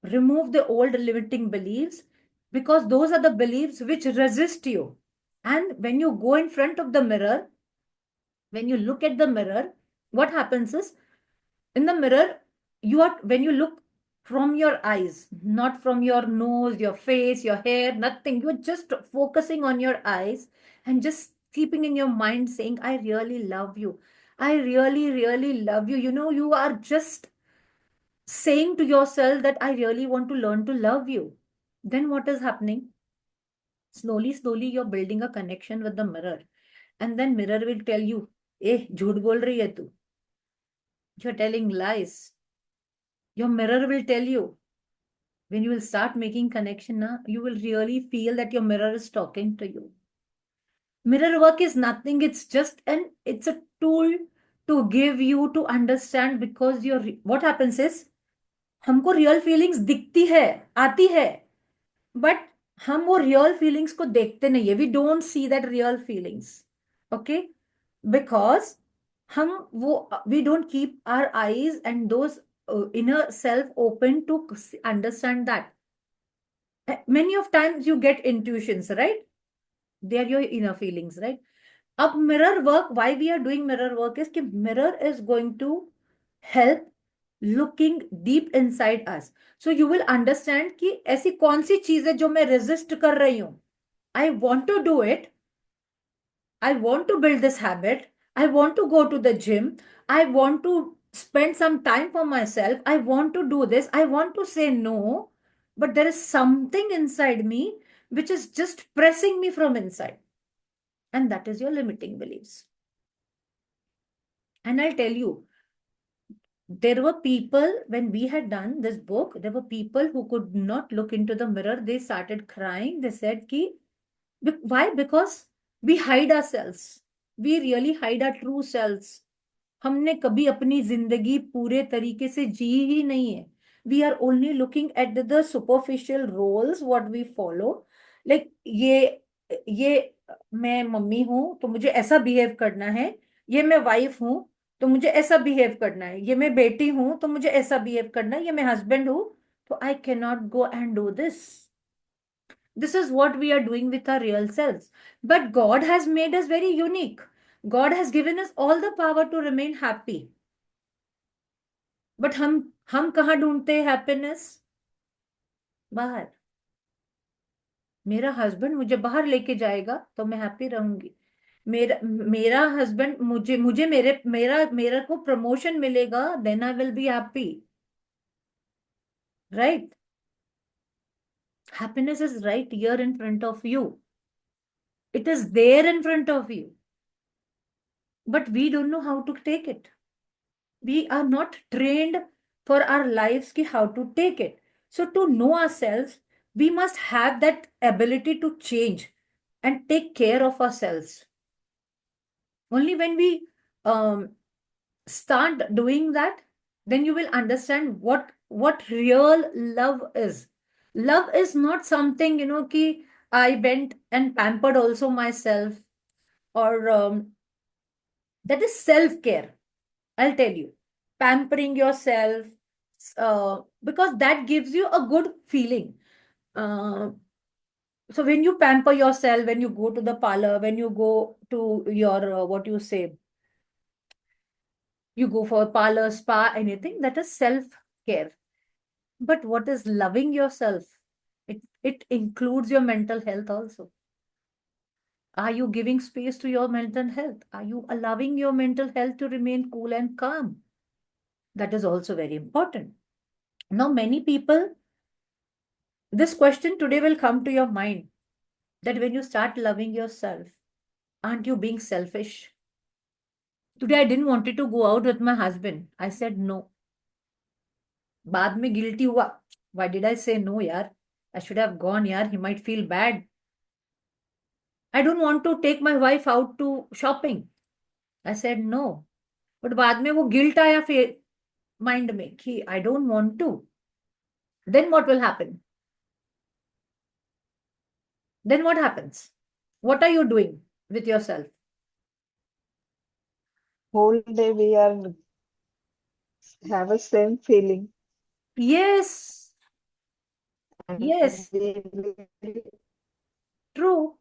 S1: remove the old limiting beliefs, because those are the beliefs which resist you. And when you go in front of the mirror, when you look at the mirror, what happens is, in the mirror, when you look from your eyes, not from your nose, your face, your hair, nothing, you're just focusing on your eyes and just keeping in your mind saying, I really love you. I really, really love you. You are just saying to yourself that I really want to learn to love you. Then what is happening? Slowly, slowly, you're building a connection with the mirror. And then mirror will tell you, eh, jhoot bol rahi hai tu. You're telling lies. Your mirror will tell you. When you will start making connection, you will really feel that your mirror is talking to you. Mirror work is nothing. It's a tool to give you to understand, because what happens is, हमको real feelings दिखती है, आती है, but हम वो real feelings को देखते नहीं है. We don't see that real feelings. Okay, because हम वो we don't keep our eyes and those inner self open to understand that. Many of times you get intuitions, right? They are your inner feelings, right? Ab mirror work, why we are doing mirror work is कि mirror is going to help looking deep inside us. So you will understand कि ऐसी कौन सी चीज है जो मैं resist कर रही हूँ. I want to do it. I want to build this habit. I want to go to the gym. I want to spend some time for myself. I want to do this. I want to say no. But there is something inside me which is just pressing me from inside. And that is your limiting beliefs. And I'll tell you, there were people, when we had done this book, there were people who could not look into the mirror. They started crying. They said, why? Because we hide ourselves. We really hide our true selves. हमने कभी अपनी जिंदगी पूरे तरीके से जी ही नहीं है. We are only looking at the superficial roles what we follow. Like ये मैं मम्मी हूं तो मुझे ऐसा बिहेव करना है. ये मैं वाइफ हूं तो मुझे ऐसा बिहेव करना है. ये मैं बेटी हूं तो मुझे ऐसा बिहेव करना है. ये मैं हस्बैंड हूं तो I cannot go and do this. This is what we are doing with our real selves. But God has made us very unique. God has given us all the power to remain happy. But हम कहाँ ढूंढते हैं happiness? बाहर. मेरा husband मुझे बाहर लेके जाएगा तो मैं हैप्पी रहूंगी. मेरा हस्बैंड मुझे मेरा को प्रमोशन मिलेगा, then I will be happy. Right? Happiness is right here in front of you. It is there in front of you. But we don't know how to take it. We are not trained for our lives ki how to take it. So to know ourselves, we must have that ability to change and take care of ourselves. Only when we start doing that, then you will understand what real love is. Love is not something, ki I went and pampered also myself, or that is self-care. I'll tell you, pampering yourself, because that gives you a good feeling. So when you pamper yourself, when you go to the parlor, when you go to your, what you say, you go for a parlor, spa, anything, that is self-care. But what is loving yourself? It includes your mental health also. Are you giving space to your mental health? Are you allowing your mental health to remain cool and calm? That is also very important. Now, many people, this question today will come to your mind, that when you start loving yourself, aren't you being selfish? Today, I didn't want to go out with my husband. I said no. बाद में guilty हुआ. Why did I say no, yaar? I should have gone, yaar. He might feel bad. I don't want to take my wife out to shopping. I said no. But बाद में वो guilt आया फिर mind में कि I don't want to, then what will happen? Then what happens? What are you doing with yourself?
S2: Whole day we are have a same feeling.
S1: Yes,
S2: And
S1: yes,
S2: we will
S1: true.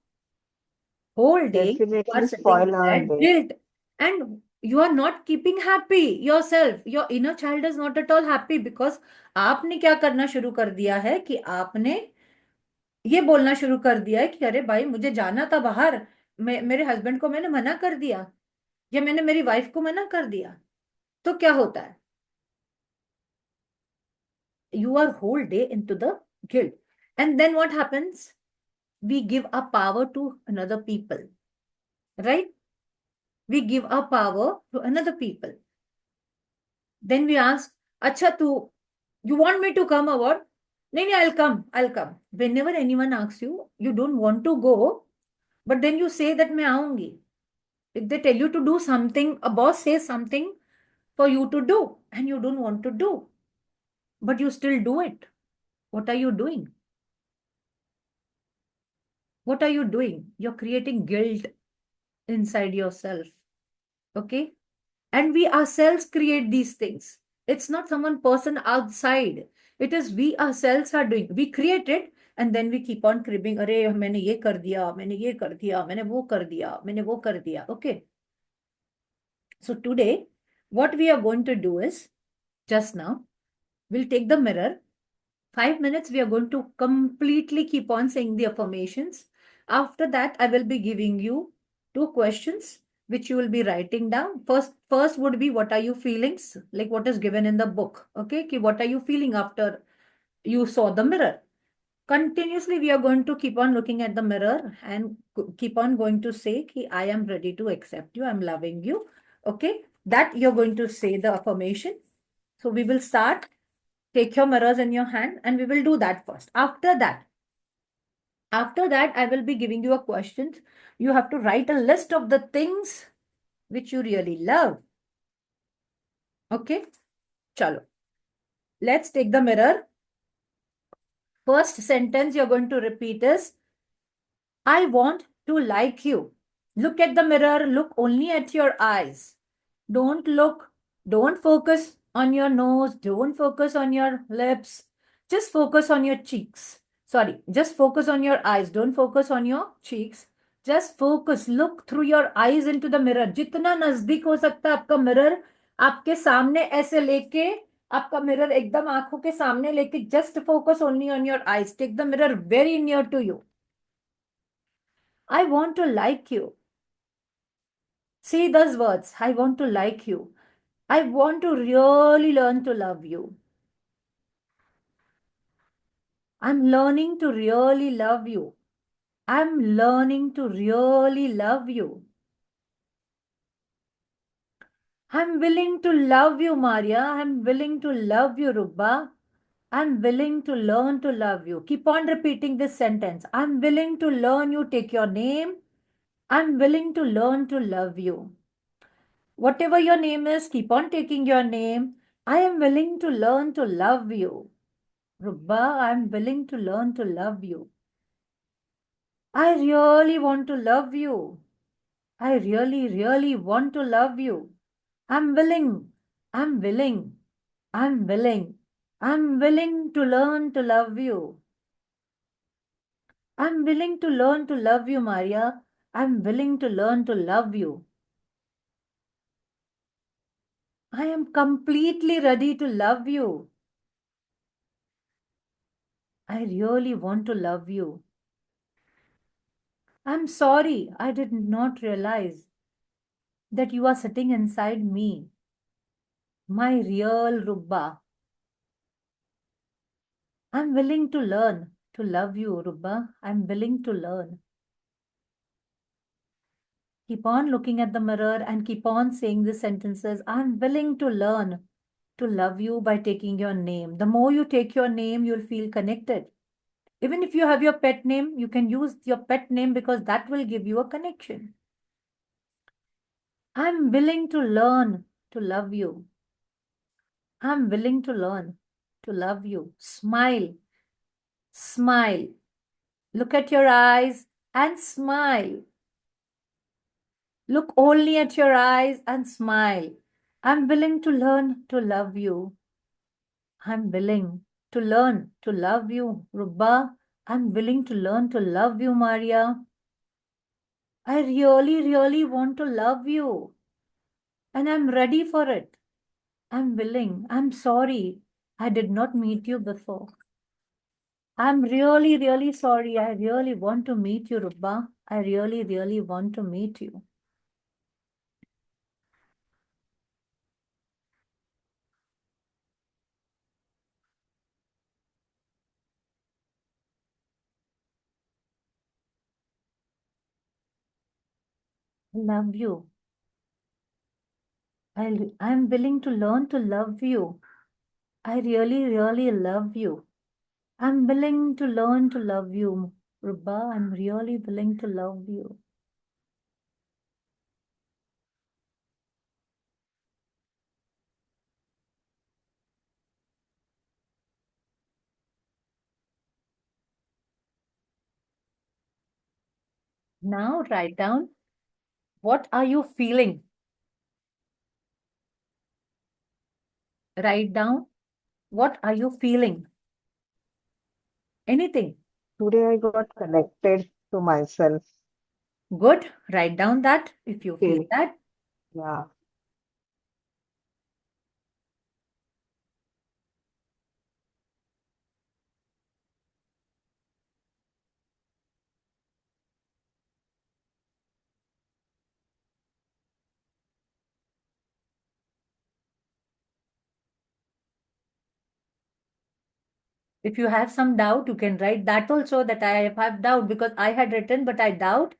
S1: Whole day you are
S2: definitely
S1: sitting
S2: spoil
S1: with
S2: our
S1: that
S2: day.
S1: guilt and you are not keeping happy yourself. Your inner child is not at all happy because आपने क्या करना शुरू कर दिया है कि आपने ये बोलना शुरू कर दिया है कि अरे भाई मुझे जाना था बाहर, मेरे हस्बैंड को मैंने मना कर दिया या मैंने मेरी वाइफ को मना कर दिया। तो क्या होता है? You are whole day into the guilt. And then what happens? We give our power to another people, right? We give our power to another people. Then we ask, Acha, you want me to come or what? No, no, I'll come, I'll come. Whenever anyone asks you, you don't want to go, but then you say that मैं आऊंगी. If they tell you to do something, a boss says something for you to do, and you don't want to do, but you still do it. What are you doing? What are you doing? You're creating guilt inside yourself. Okay? And we ourselves create these things. It's not someone person outside. It is we ourselves are doing. We create it and then we keep on cribbing. अरे मैंने ये कर दिया, मैंने ये कर दिया, मैंने वो कर दिया, मैंने वो कर दिया. Okay. So today, what we are going to do is just now, we'll take the mirror. 5 minutes, we are going to completely keep on saying the affirmations. After that, I will be giving you 2 questions which you will be writing down. First would be what are you feelings? Like what is given in the book. Okay, what are you feeling after you saw the mirror? Continuously, we are going to keep on looking at the mirror and keep on going to say, I am ready to accept you, I'm loving you. Okay, that you're going to say the affirmation. So we will start. Take your mirrors in your hand and we will do that first. After that, I will be giving you a question. You have to write a list of the things which you really love. Okay, chalo. Let's take the mirror. First sentence you're going to repeat is, I want to like you. Look at the mirror, look only at your eyes. Don't focus on your nose, don't focus on your lips, just focus on your cheeks. Sorry, just focus on your eyes, don't focus on your cheeks. Just focus, look through your eyes into the mirror. जितना नजदीक हो सकता है आपका mirror आपके सामने ऐसे लेके, आपका मिरर एकदम आंखों के सामने लेके, just focus only on your eyes. Take the mirror very near to you. I want to like you. See those words. I want to like you. I want to really learn to love you. I'm learning to really love you. I'm learning to really love you. I'm willing to love you, Maria. I'm willing to love you, Rubba. I'm willing to learn to love you. Keep on repeating this sentence. I'm willing to learn you. Take your name. I'm willing to learn to love you. Whatever your name is, keep on taking your name. I am willing to learn to love you. Rubba, I'm willing to learn to love you. I really want to love you. I really, really want to love you. I'm willing. I'm willing. I'm willing. I'm willing to learn to love you. I'm willing to learn to love you, Maria. I'm willing to learn to love you. I am completely ready to love you. I really want to love you. I'm sorry, I did not realize that you are sitting inside me, my real Rubba. I'm willing to learn to love you, Rubba. I'm willing to learn. Keep on looking at the mirror and keep on saying the sentences. I'm willing to learn to love you by taking your name. The more you take your name, you'll feel connected. Even if you have your pet name, you can use your pet name because that will give you a connection. I'm willing to learn to love you. I'm willing to learn to love you. Smile, smile. Look at your eyes and smile. Look only at your eyes and smile. I'm willing to learn to love you. I'm willing to learn to love you, Ruba. I'm willing to learn to love you, Maria. I really, really want to love you. And I'm ready for it. I'm willing. I'm sorry. I did not meet you before. I'm really, really sorry. I really want to meet you, Ruba. I really, really want to meet you. I love you. I'm willing to learn to love you. I really, really love you. I'm willing to learn to love you, Ruba. I'm really willing to love you. Now write down, what are you feeling? Write down, what are you feeling? Anything.
S2: Today I got connected to myself.
S1: Good. Write down that if you feel
S2: Feel.
S1: that.
S2: Yeah.
S1: If you have some doubt, you can write that also, that I have doubt, because I had written, but I doubt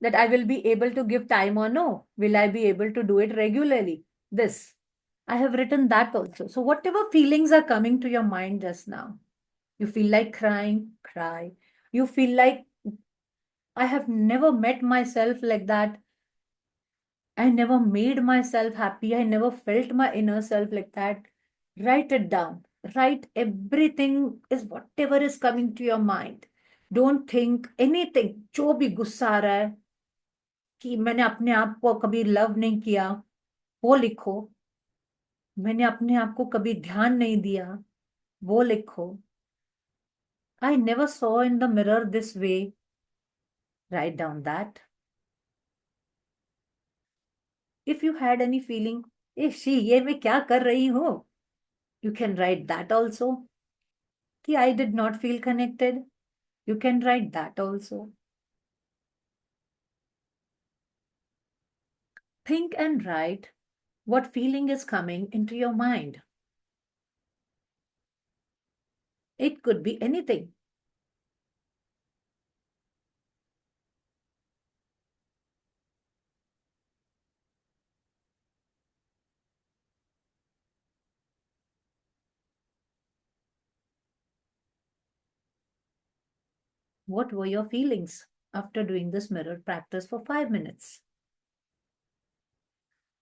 S1: that I will be able to give time or no. Will I be able to do it regularly? This. I have written that also. So whatever feelings are coming to your mind just now, you feel like crying, cry. You feel like I have never met myself like that. I never made myself happy. I never felt my inner self like that. Write it down. Write everything is whatever is coming to your mind. Don't think anything. जो भी गुस्सा आ रहा है कि मैंने अपने आप को कभी लव नहीं किया, वो लिखो. मैंने अपने आप को कभी ध्यान नहीं दिया, वो लिखो. I never saw in the mirror this way. Write down that. If you had any feeling, ये मैं क्या कर रही हूँ? You can write that also. कि I did not feel connected. You can write that also. Think and write what feeling is coming into your mind. It could be anything. What were your feelings after doing this mirror practice for 5 minutes?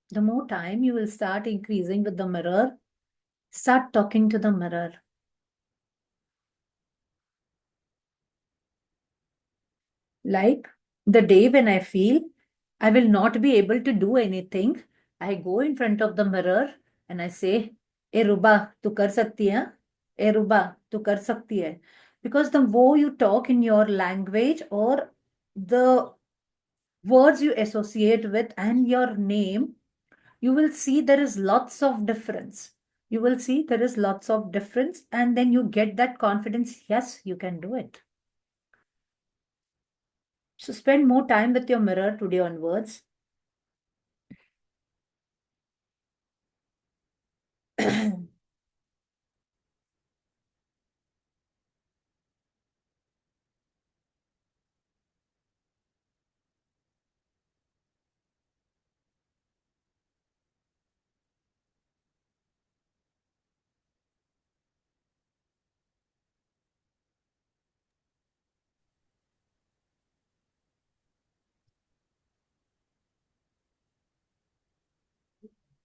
S1: The more time you will start increasing with the mirror, start talking to the mirror. Like the day when I feel I will not be able to do anything, I go in front of the mirror and I say, "ए रुबा, तू कर सकती है? ए रुबा, तू कर सकती है?" Because the more you talk in your language or the words you associate with and your name, you will see there is lots of difference. You will see there is lots of difference, and then you get that confidence. Yes, you can do it. So spend more time with your mirror today onwards.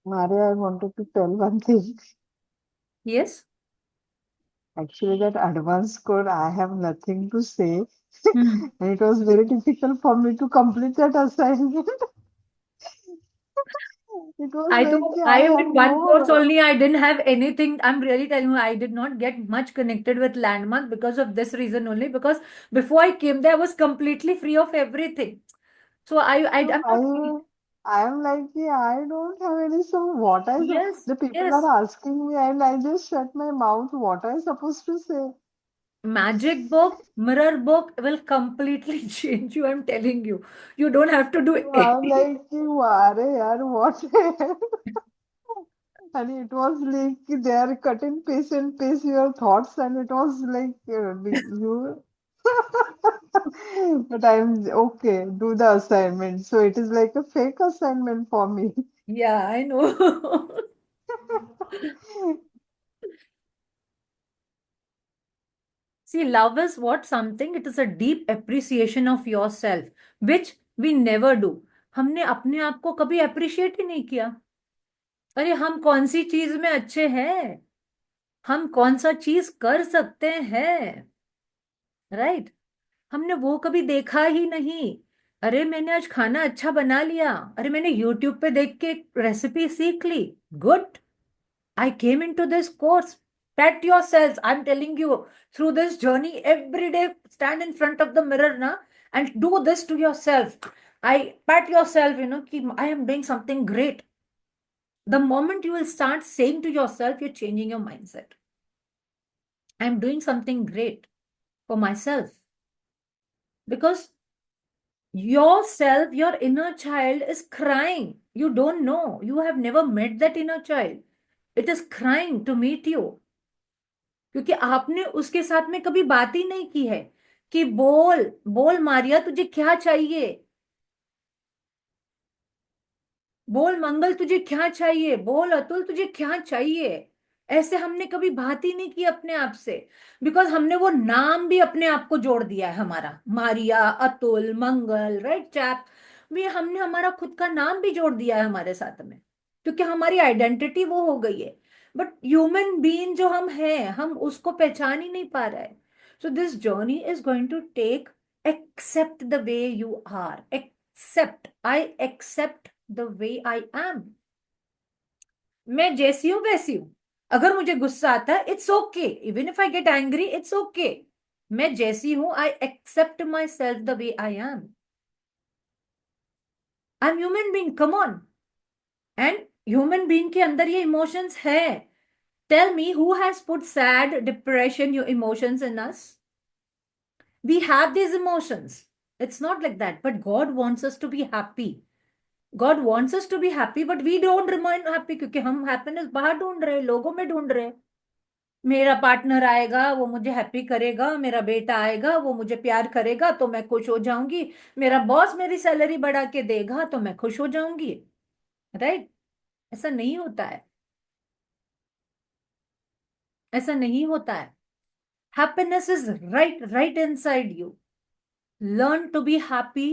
S2: Maria, I wanted to tell one thing.
S1: Yes.
S2: Actually, that advanced code, I have nothing to say.
S1: Hmm.
S2: And it was very difficult for me to complete that assignment. It was
S1: I
S2: like
S1: too,
S2: I
S1: I am
S2: have
S1: in one course
S2: no.
S1: only. I didn't have anything. I'm really telling you, I did not get much connected with Landmark because of this reason only. Because before I came there, I was completely free of everything. So
S2: No,
S1: I'm not feeling.
S2: I am like, yeah, I don't have any. So what
S1: Yes,
S2: the people
S1: yes.
S2: are asking me, and I just shut my mouth. What I supposed to say?
S1: Magic book, mirror book will completely change you. I'm telling you. You don't have to do
S2: So I'm
S1: anything.
S2: like, "Arey yaar, what?" And it was like they are cut and paste your thoughts, and it was like you. But I'm okay, do the assignment. So it is like a fake assignment for me.
S1: Yeah, I know. See, love is what something, it is a deep appreciation of yourself, which we never do. हमने अपने आप को कभी appreciate ही नहीं किया। अरे हम कौन सी चीज में अच्छे हैं, हम कौन सा चीज कर सकते हैं, राइट? हमने वो कभी देखा ही नहीं। अरे मैंने आज खाना अच्छा बना लिया, अरे मैंने यूट्यूब पे देख के एक रेसिपी सीख ली, good. I came into this course. Pat yourselves. I'm telling you, through this journey, every day stand in front of the mirror now and do this to yourself. I pat yourself, ki I am doing something great. The moment you will start saying to yourself, you're changing your mindset. I'm doing something great for myself. Because yourself, your inner child is crying. You don't know. You have never met that inner child. It is crying to meet you. क्योंकि आपने उसके साथ में कभी बात ही नहीं की है कि बोल बोल मारिया तुझे क्या चाहिए, बोल मंगल तुझे क्या चाहिए, बोल अतुल तुझे क्या चाहिए। ऐसे हमने कभी बात ही नहीं की अपने आप से। बिकॉज हमने वो नाम भी अपने आप को जोड़ दिया है, हमारा मारिया, अतुल, मंगल, राइट चैप भी हमने हमारा खुद का नाम भी जोड़ दिया है हमारे साथ में, क्योंकि हमारी आइडेंटिटी वो हो गई है। बट ह्यूमन बीइंग जो हम हैं, हम उसको पहचान ही नहीं पा रहे हैं। So this journey is going to take, accept the way you are, accept, I accept the way I am. मैं जैसी हूं वैसी हूं। अगर मुझे गुस्सा आता है, it's okay, even if I get angry, it's okay. मैं जैसी हूं, I accept my self the way I am. I am human being, come on. And human being के अंदर ये इमोशंस है। Tell me who has put sad, depression, your emotions in us? We have these emotions. It's not like that. But God wants us to be happy. God wants us to be happy, but we don't remain happy क्योंकि हम happiness बाहर ढूंढ रहे हैं, लोगों में ढूंढ रहे हैं। मेरा पार्टनर आएगा, वो मुझे हैप्पी करेगा, मेरा बेटा आएगा, वो मुझे प्यार करेगा तो मैं खुश हो जाऊंगी, मेरा बॉस मेरी सैलरी बढ़ा के देगा तो मैं खुश हो जाऊंगी, राइट? ऐसा नहीं होता है, ऐसा नहीं होता है। Happiness is right right inside you. Learn to be happy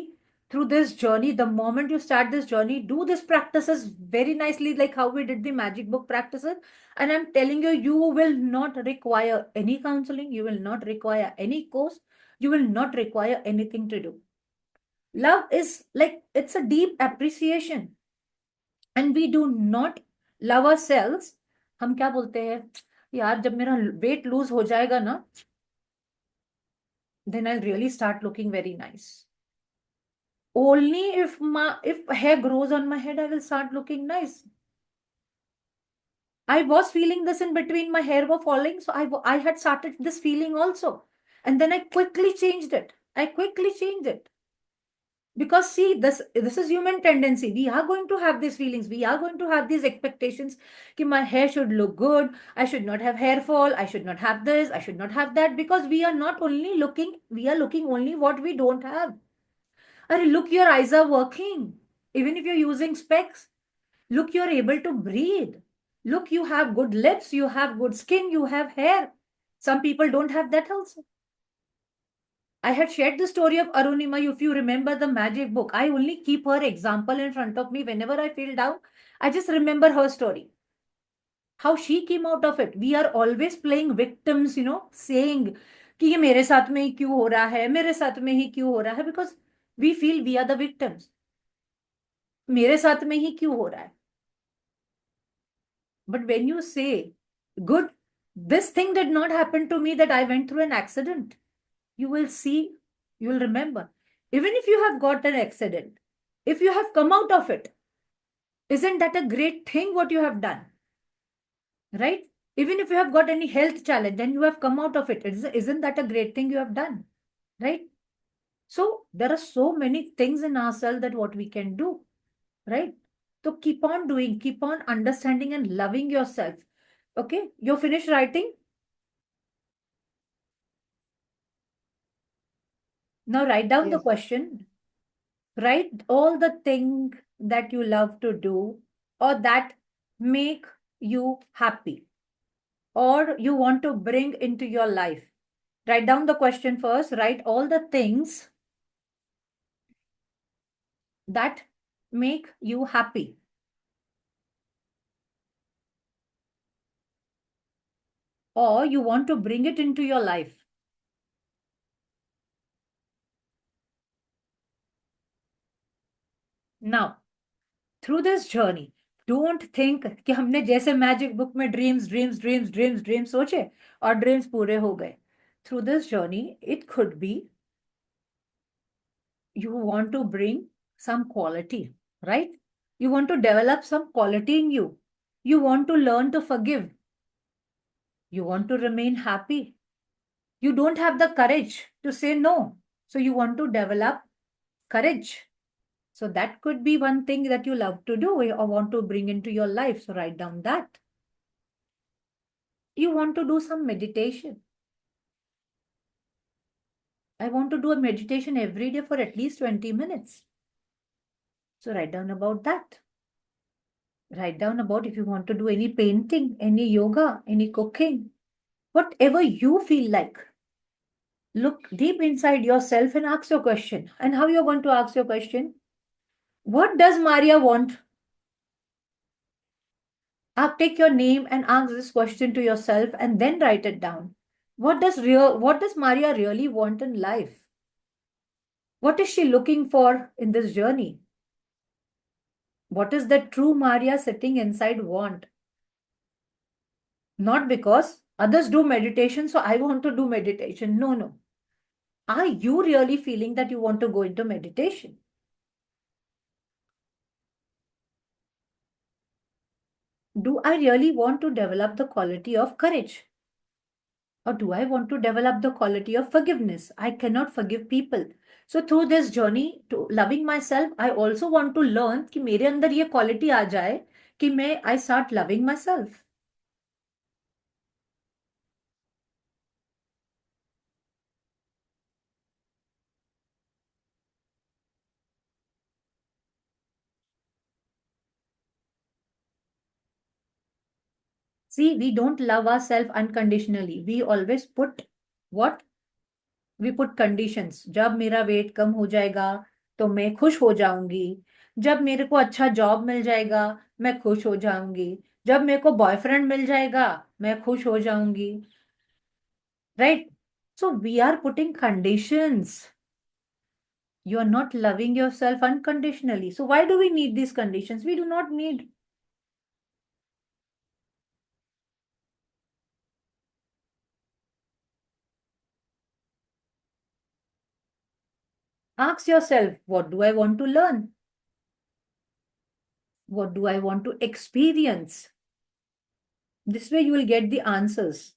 S1: through this journey. The moment you start this journey, do this practices very nicely, like how we did the magic book practices. And I'm telling you, you will not require any counseling, you will not require any course, you will not require anything to do. Love is like, it's a deep appreciation, and we do not love ourselves. हम क्या बोलते हैं, यार जब मेरा weight lose हो जाएगा ना, then I'll really start looking very nice. Only if hair grows on my head, I will start looking nice. I was feeling this in between, my hair were falling, so I had started this feeling also, and then I quickly changed it. I quickly changed it. Because see, this is human tendency. We are going to have these feelings. We are going to have these expectations. Ki my hair should look good. I should not have hair fall. I should not have this. I should not have that. Because we are not only looking, we are looking only what we don't have. Arey, look, your eyes are working. Even if you're using specs, look, you're able to breathe. Look, you have good lips, you have good skin, you have hair. Some people don't have that also. I had shared the story of Arunima, if you remember the magic book. I only keep her example in front of me whenever I feel down. I just remember her story. how she came out of it. We are always playing victims, saying कि ये मेरे साथ में ही क्यों हो रहा है, मेरे साथ में ही क्यों हो रहा है, because we feel we are the victims. मेरे साथ में ही क्यों हो रहा है. But when you say, good, this thing did not happen to me, that I went through an accident, you will see, you will remember. Even if you have got an accident, if you have come out of it, isn't that a great thing what you have done? Right? Even if you have got any health challenge and you have come out of it, isn't that a great thing you have done? Right? So there are so many things in ourselves that what we can do. Right? So keep on doing, keep on understanding and loving yourself. Okay, you're finished writing? Now write down the
S2: Yes.
S1: question. Write all the things that you love to do or that make you happy or you want to bring into your life. Write down the question first. Write all the things that make you happy. Or you want to bring it into your life. Now, through this journey, don't think कि हमने जैसे magic book में dreams सोचे और dreams पूरे हो गए. Through this journey, it could be you want to bring some quality, right? You want to develop some quality in you. You want to learn to forgive. You want to remain happy. You don't have the courage to say no. So you want to develop courage. So that could be one thing that you love to do or want to bring into your life. So write down that. You want to do some meditation. I want to do a meditation every day for at least 20 minutes. So write down about that. Write down about if you want to do any painting, any yoga, any cooking, whatever you feel like. Look deep inside yourself and ask your question. And how you're going to ask your question? What does Maria want? Take your name and ask this question to yourself and then write it down. What does Maria really want in life? What is she looking for in this journey? What is the true Maria sitting inside want? Not because others do meditation, so I want to do meditation. No, no. Are you really feeling that you want to go into meditation? Do I really want to develop the quality of courage? Or do I want to develop the quality of forgiveness? I cannot forgive people. So through this journey to loving myself, I also want to learn कि मेरे अंदर ये quality आ जाए कि I start loving myself. See, we don't love ourselves unconditionally. We always put what? We put conditions. जब मेरा wait कम हो जाएगा तो मैं खुश हो जाऊंगी. जब मेरे को अच्छा जॉब मिल जाएगा मैं खुश हो जाऊंगी. जब मेरे को बॉयफ्रेंड मिल जाएगा मैं खुश हो जाऊंगी. Right? So we are putting conditions. You are not loving yourself unconditionally. So why do we need these conditions? We do not need. Ask yourself, what do I want to learn? What do I want to experience? This way you will get the answers.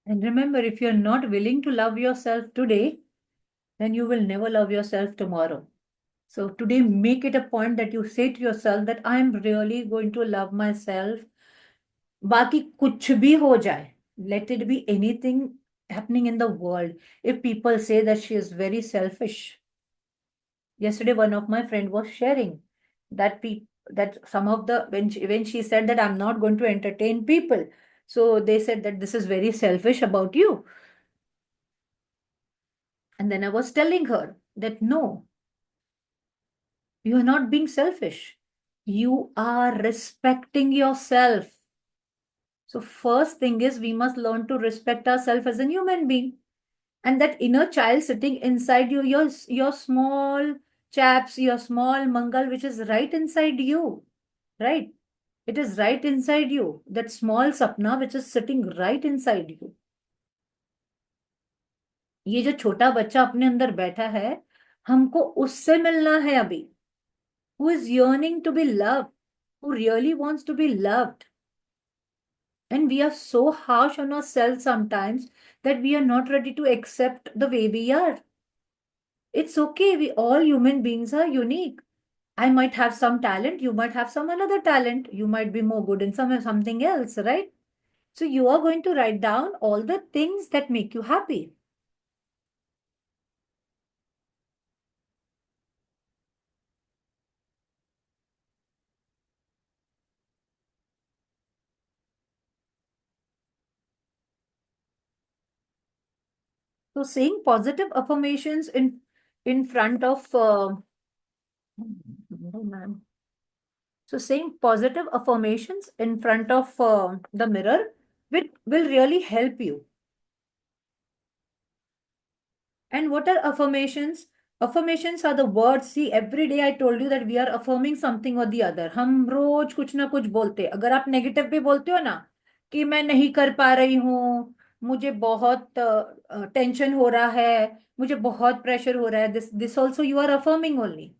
S1: And remember, if you're not willing to love yourself today, then you will never love yourself tomorrow. So today, make it a point that you say to yourself that I am really going to love myself. बाकी कुछ भी हो जाए, let it be anything happening in the world if people say that she is very selfish. Yesterday, one of my friend was sharing that that some of the when she said that I'm not going to entertain people, so they said that this is very selfish about you. And then I was telling her that no, you are not being selfish. You are respecting yourself. So first thing is we must learn to respect ourselves as a human being. And that inner child sitting inside you, your small chaps, your small mangal, which is right inside you, right? It is right inside you. That small sapna which is sitting right inside you. ये जो छोटा बच्चा अपने अंदर बैठा है, हमको उससे मिलना है अभी. Who is yearning to be loved, who really wants to be loved. And we are so harsh on ourselves sometimes that we are not ready to accept the way we are. It's okay. We all human beings are unique. I might have some talent. You might have some another talent. You might be more good in something else, right? So you are going to write down all the things that make you happy. So saying positive affirmations in front of oh, man. So saying positive affirmations in front of the mirror will really help you. And what are affirmations? Affirmations are the words. See, every day I told you that we are affirming something or the other. हम रोज कुछ ना कुछ बोलते हैं. अगर आप negative भी बोलते हो ना कि मैं नहीं कर पा रही हूँ, मुझे बहुत टेंशन हो रहा है, मुझे बहुत प्रेशर हो रहा है, this also you are affirming only.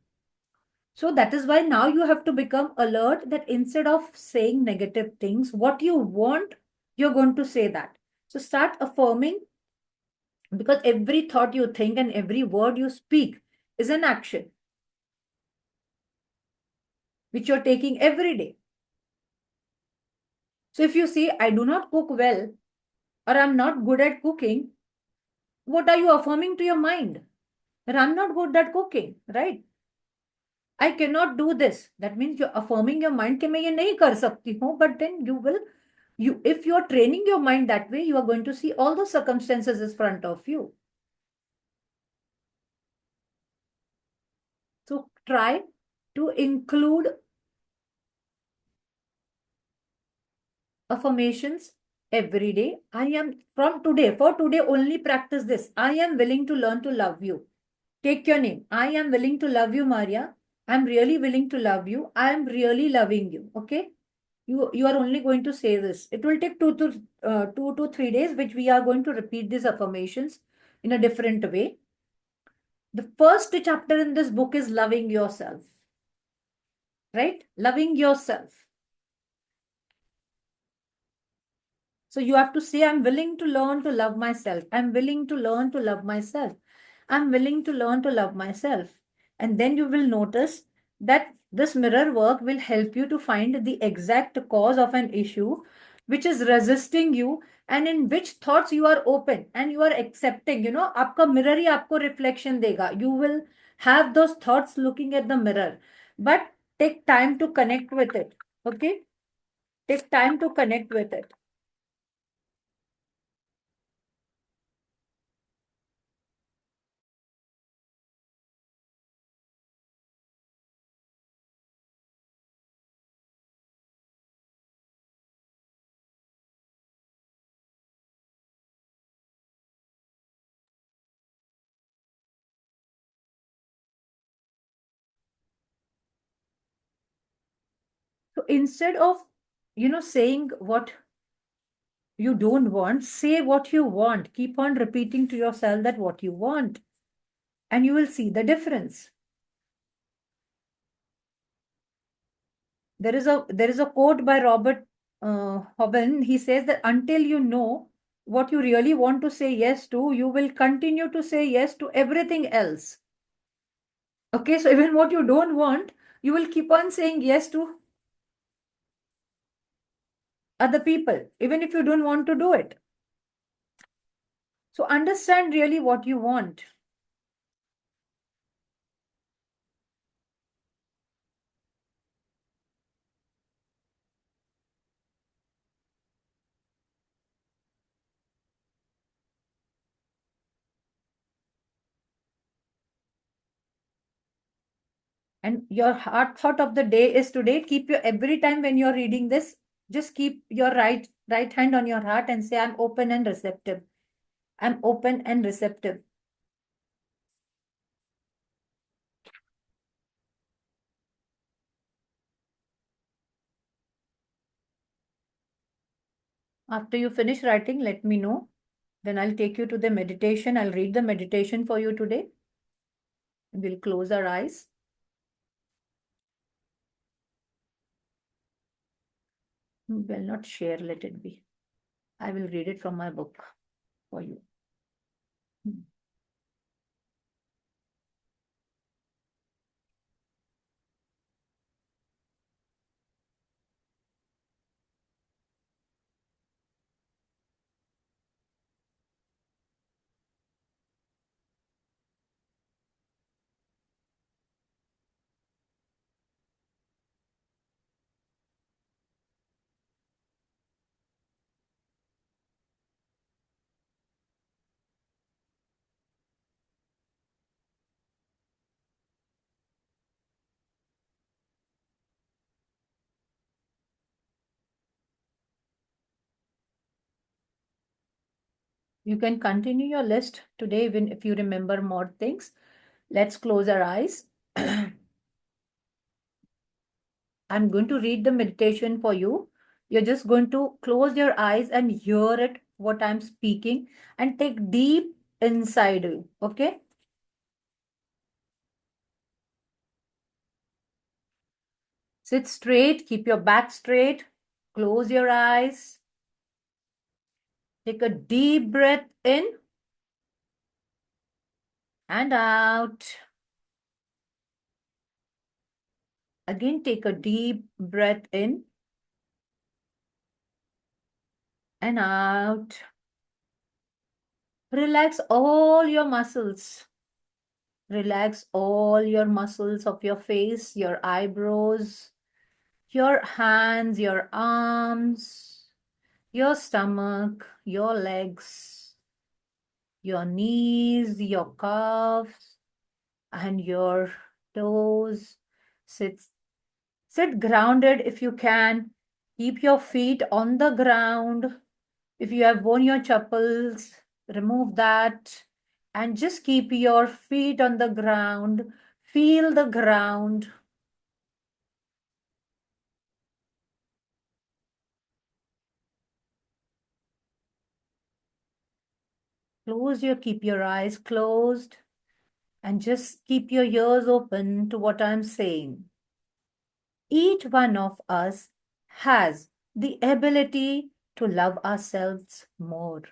S1: So that is why now you have to become alert that instead of saying negative things, what you want, you're going to say that. So start affirming, because every thought you think and every word you speak is an action which you're taking every day. So if you say, I do not cook well, or I'm not good at cooking, what are you affirming to your mind? That I'm not good at cooking, right? I cannot do this. That means you're affirming your mind कि मैं ये नहीं कर सकती हूँ, but then if you're training your mind that way, you are going to see all the circumstances in front of you. So try to include affirmations every day. I am from today, for today only practice this. I am willing to learn to love you. Take your name. I am willing to love you, Maria. I'm really willing to love you. I am really loving you. Okay. You are only going to say this. It will take 2 to 3 days, which we are going to repeat these affirmations in a different way. The first chapter in this book is loving yourself. Right? Loving yourself. So you have to say, I'm willing to learn to love myself. I'm willing to learn to love myself. I'm willing to learn to love myself. And then you will notice that this mirror work will help you to find the exact cause of an issue which is resisting you, and in which thoughts you are open and you are accepting. आपका mirror ही आपको reflection देगा. You will have those thoughts looking at the mirror. But take time to connect with it. Okay? Take time to connect with it. So instead of, saying what you don't want, say what you want. Keep on repeating to yourself that what you want, and you will see the difference. There is a quote by Robert Hoban. He says that until you know what you really want to say yes to, you will continue to say yes to everything else. Okay, so even what you don't want, you will keep on saying yes to other people, even if you don't want to do it. So understand really what you want. And your heart thought of the day is today. Keep your every time when you're reading this, just keep your right hand on your heart and say, I'm open and receptive. I'm open and receptive. After you finish writing, let me know. Then I'll take you to the meditation. I'll read the meditation for you today. We'll close our eyes. Will not share, let it be. I will read it from my book for you. You can continue your list today, even if you remember more things. Let's close our eyes. I'm going to read the meditation for you. You're just going to close your eyes and hear it, what I'm speaking, and take deep inside you. Okay? Sit straight, keep your back straight, close your eyes. Take a deep breath in and out. Again, take a deep breath in and out. Relax all your muscles. Relax all your muscles of your face, your eyebrows, your hands, your arms, your stomach, your legs, your knees, your calves, and your toes. Sit grounded if you can. Keep your feet on the ground. If you have worn your chappals, remove that and just keep your feet on the ground. Feel the ground. Keep your eyes closed and just keep your ears open to what I'm saying. Each one of us has the ability to love ourselves more.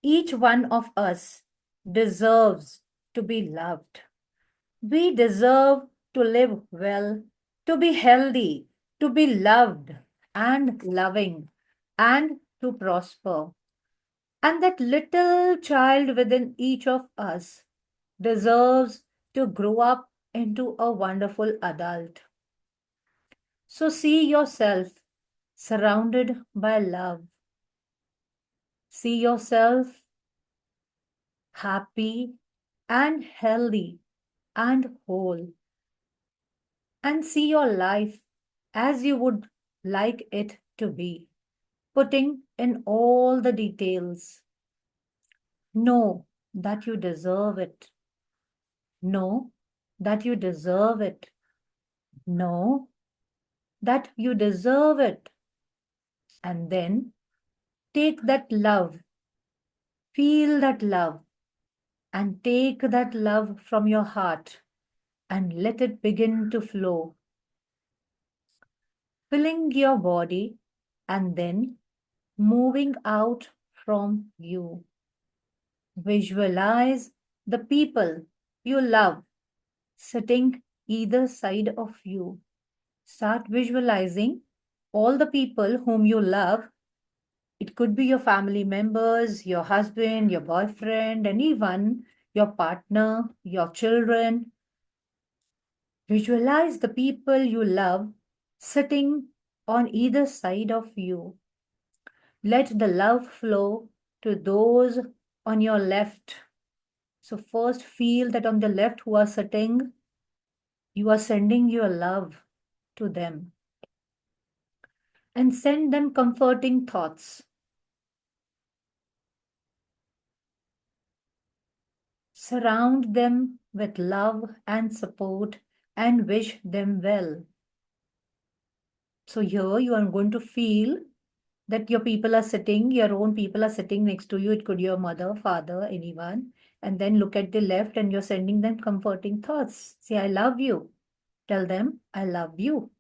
S1: Each one of us deserves to be loved. We deserve to live well, to be healthy, to be loved and loving, and to prosper. And that little child within each of us deserves to grow up into a wonderful adult. So see yourself surrounded by love. See yourself happy and healthy and whole. And see your life as you would like it to be, putting in all the details. Know that you deserve it. Know that you deserve it. Know that you deserve it. And then take that love, feel that love, and take that love from your heart and let it begin to flow, filling your body and then moving out from you. Visualize the people you love sitting either side of you. Start visualizing all the people whom you love It could be your family members, your husband, your boyfriend, anyone, your partner, your children. Visualize the people you love sitting on either side of you. Let the love flow to those on your left. So first feel that on the left who are sitting, you are sending your love to them. And send them comforting thoughts. Surround them with love and support and wish them well. So here you are going to feel that your people are sitting, your own people are sitting next to you. It could be your mother, father, anyone. And then look at the left and you're sending them comforting thoughts. Say, I love you. Tell them, I love you.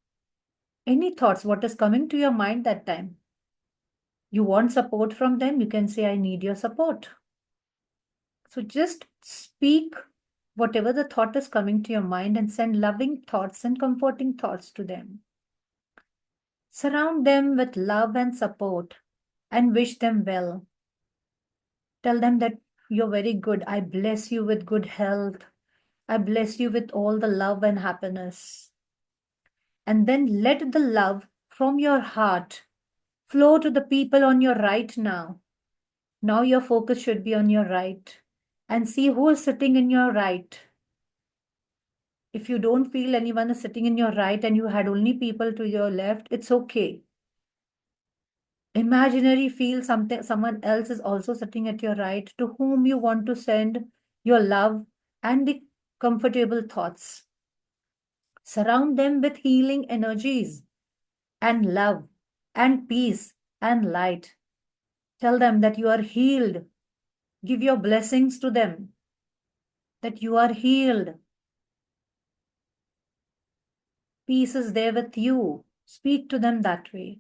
S1: Any thoughts, what is coming to your mind that time? You want support from them, you can say, I need your support. So just speak whatever the thought is coming to your mind and send loving thoughts and comforting thoughts to them. Surround them with love and support and wish them well. Tell them that you're very good. I bless you with good health. I bless you with all the love and happiness. And then let the love from your heart flow to the people on your right now. Now your focus should be on your right. And see who is sitting in your right. If you don't feel anyone is sitting in your right and you had only people to your left, it's okay. Imaginary feel something, someone else is also sitting at your right to whom you want to send your love and the comfortable thoughts. Surround them with healing energies and love and peace and light. Tell them that you are healed. Give your blessings to them, that you are healed. Peace is there with you. Speak to them that way.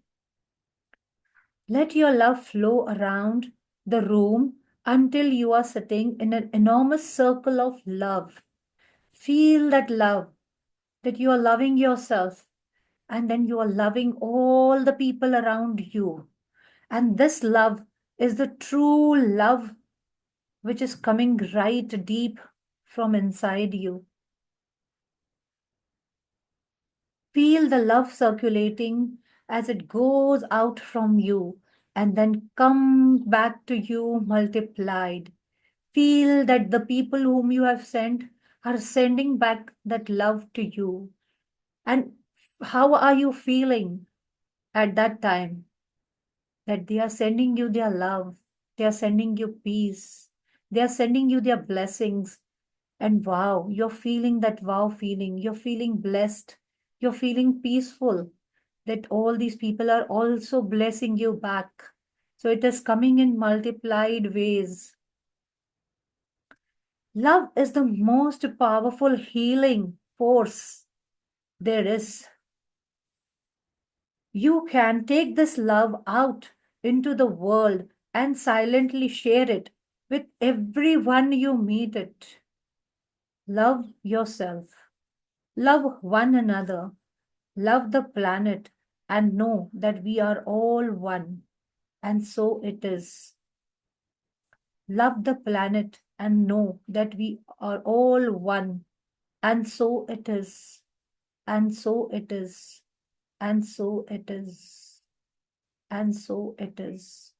S1: Let your love flow around the room until you are sitting in an enormous circle of love. Feel that love, that you are loving yourself, and then you are loving all the people around you. And this love is the true love which is coming right deep from inside you. Feel the love circulating as it goes out from you and then come back to you multiplied. Feel that the people whom you have sent are sending back that love to you. And how are you feeling at that time? That they are sending you their love, they are sending you peace, they are sending you their blessings. And wow, you're feeling that wow feeling, you're feeling blessed, you're feeling peaceful, that all these people are also blessing you back. So it is coming in multiplied ways. Love is the most powerful healing force there is. You can take this love out into the world and silently share it with everyone you meet it. Love yourself. Love one another. Love the planet and know that we are all one. And so it is. Love the planet and know that we are all one. And so it is. And so it is. And so it is. And so it is.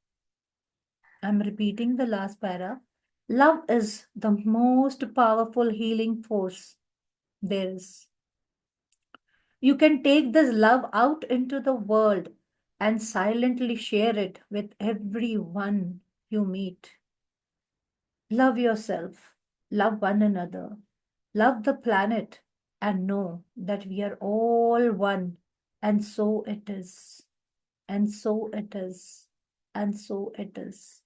S1: I'm repeating the last para. Love is the most powerful healing force there is. You can take this love out into the world and silently share it with everyone you meet. Love yourself, love one another, love the planet, and know that we are all one. And so it is. And so it is. And so it is.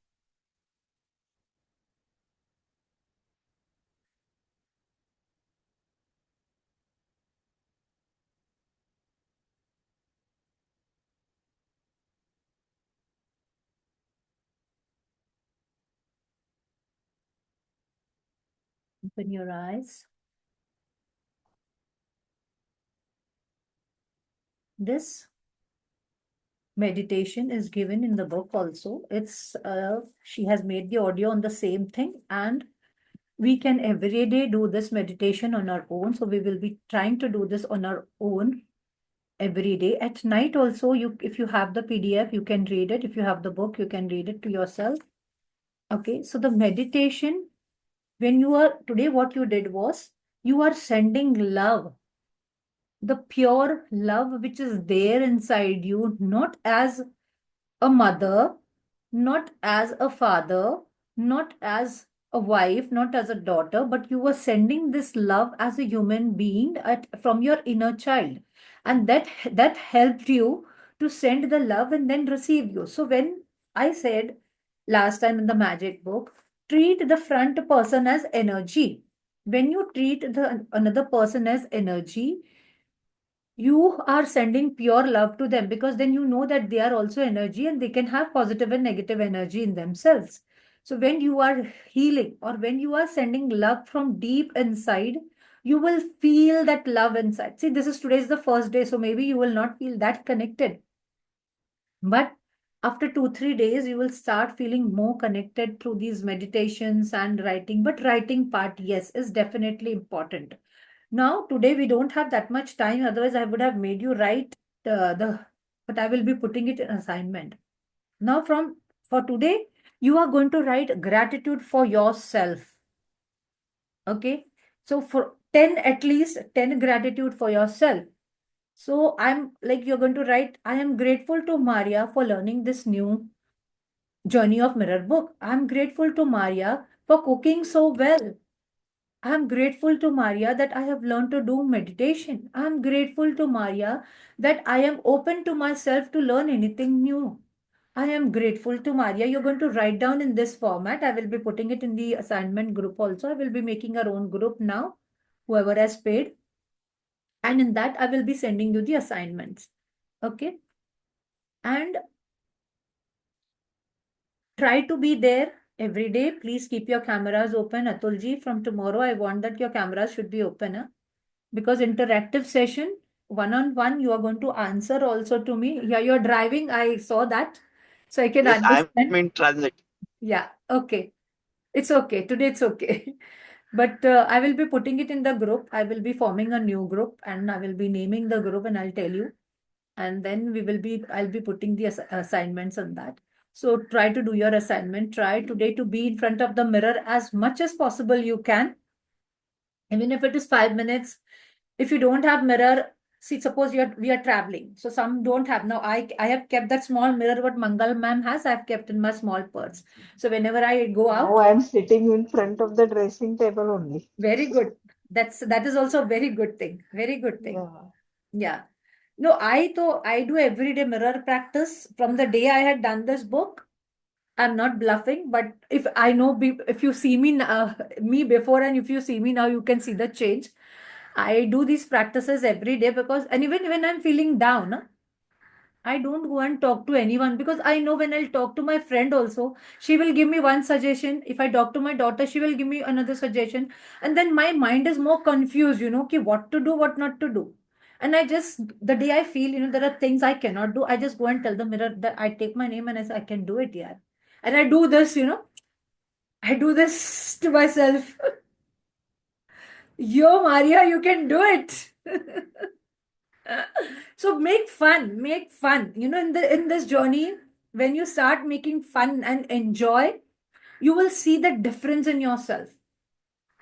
S1: Open your eyes. This meditation is given in the book also. It's she has made the audio on the same thing, and we can every day do this meditation on our own. So we will be trying to do this on our own every day. At night also, if you have the PDF, you can read it. If you have the book, you can read it to yourself. Okay, so the meditation, when you are today, what you did was you are sending love, the pure love which is there inside you, not as a mother, not as a father, not as a wife, not as a daughter, but you were sending this love as a human being from your inner child. And that helped you to send the love and then receive you. So when I said last time in the magic book, treat the front person as energy. When you treat the another person as energy, you are sending pure love to them, because then you know that they are also energy and they can have positive and negative energy in themselves. So when you are healing or when you are sending love from deep inside, you will feel that love inside. See, this is today's the first day, so maybe you will not feel that connected. But after 2, 3 days, you will start feeling more connected through these meditations and writing. But writing part, yes, is definitely important. Now, today we don't have that much time. Otherwise, I would have made you write but I will be putting it in assignment. Now, for today, you are going to write gratitude for yourself. Okay. So for 10, at least 10 gratitude for yourself. So I'm like, you're going to write, I am grateful to Maria for learning this new Journey of Mirror book. I'm grateful to Maria for cooking so well. I'm grateful to Maria that I have learned to do meditation. I'm grateful to Maria that I am open to myself to learn anything new. I am grateful to Maria. You're going to write down in this format. I will be putting it in the assignment group also. I will be making our own group now, whoever has paid. And in that, I will be sending you the assignments. Okay. And try to be there every day. Please keep your cameras open. Atulji, from tomorrow, I want that your cameras should be open. Huh? Because interactive session, one-on-one, you are going to answer also to me. Yeah, you're driving. I saw that. So I can
S5: Yes, I'm
S1: understand.
S5: in transit.
S1: Yeah, okay. It's okay. Today it's okay. But I will be putting it in the group. I will be forming a new group and I will be naming the group and I'll tell you. And then I'll be putting the assignments on that. So try to do your assignment. Try today to be in front of the mirror as much as possible you can. Even if it is 5 minutes, if you don't have mirror, see, suppose we are traveling. So some don't have. Now I have kept that small mirror what Mangal ma'am has, I've kept in my small purse. So whenever I go
S2: Now
S1: out,
S2: I'm sitting in front of the dressing table only.
S1: very good. That is also a very good thing. Very good thing.
S2: Yeah.
S1: Yeah. No, I do everyday mirror practice from the day I had done this book. I'm not bluffing, but if I know, if you see me before and if you see me now, you can see the change. I do these practices every day because, and even when I'm feeling down, I don't go and talk to anyone because I know when I'll talk to my friend also, she will give me one suggestion. If I talk to my daughter, she will give me another suggestion. And then my mind is more confused, okay, what to do, what not to do. And the day I feel, there are things I cannot do, I just go and tell the mirror that I take my name and I say, I can do it, yeah. And I do this, I do this to myself. Yo, Maria, you can do it. So make fun, make fun. In this journey, when you start making fun and enjoy, you will see the difference in yourself.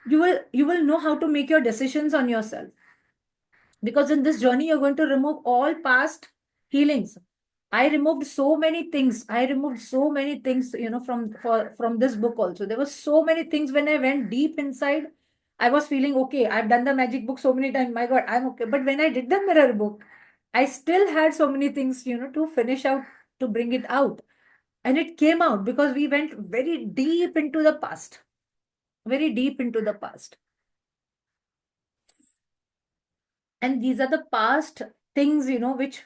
S1: You will know how to make your decisions on yourself. Because in this journey, you're going to remove all past healings. I removed so many things. I removed so many things, from this book also. There were so many things when I went deep inside. I was feeling okay. I've done the magic book so many times. My God, I'm okay. But when I did the mirror book, I still had so many things, to finish out, to bring it out. And it came out because we went very deep into the past. Very deep into the past. And these are the past things, which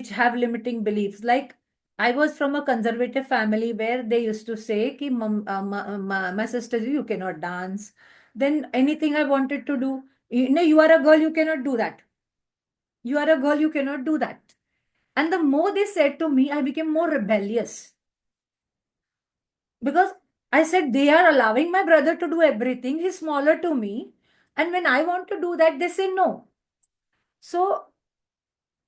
S1: have limiting beliefs. Like, I was from a conservative family where they used to say, Ki, my sister, you cannot dance. Then anything I wanted to do, you are a girl, you cannot do that. You are a girl, you cannot do that. And the more they said to me, I became more rebellious. Because I said, they are allowing my brother to do everything. He's smaller to me. And when I want to do that, they say no. So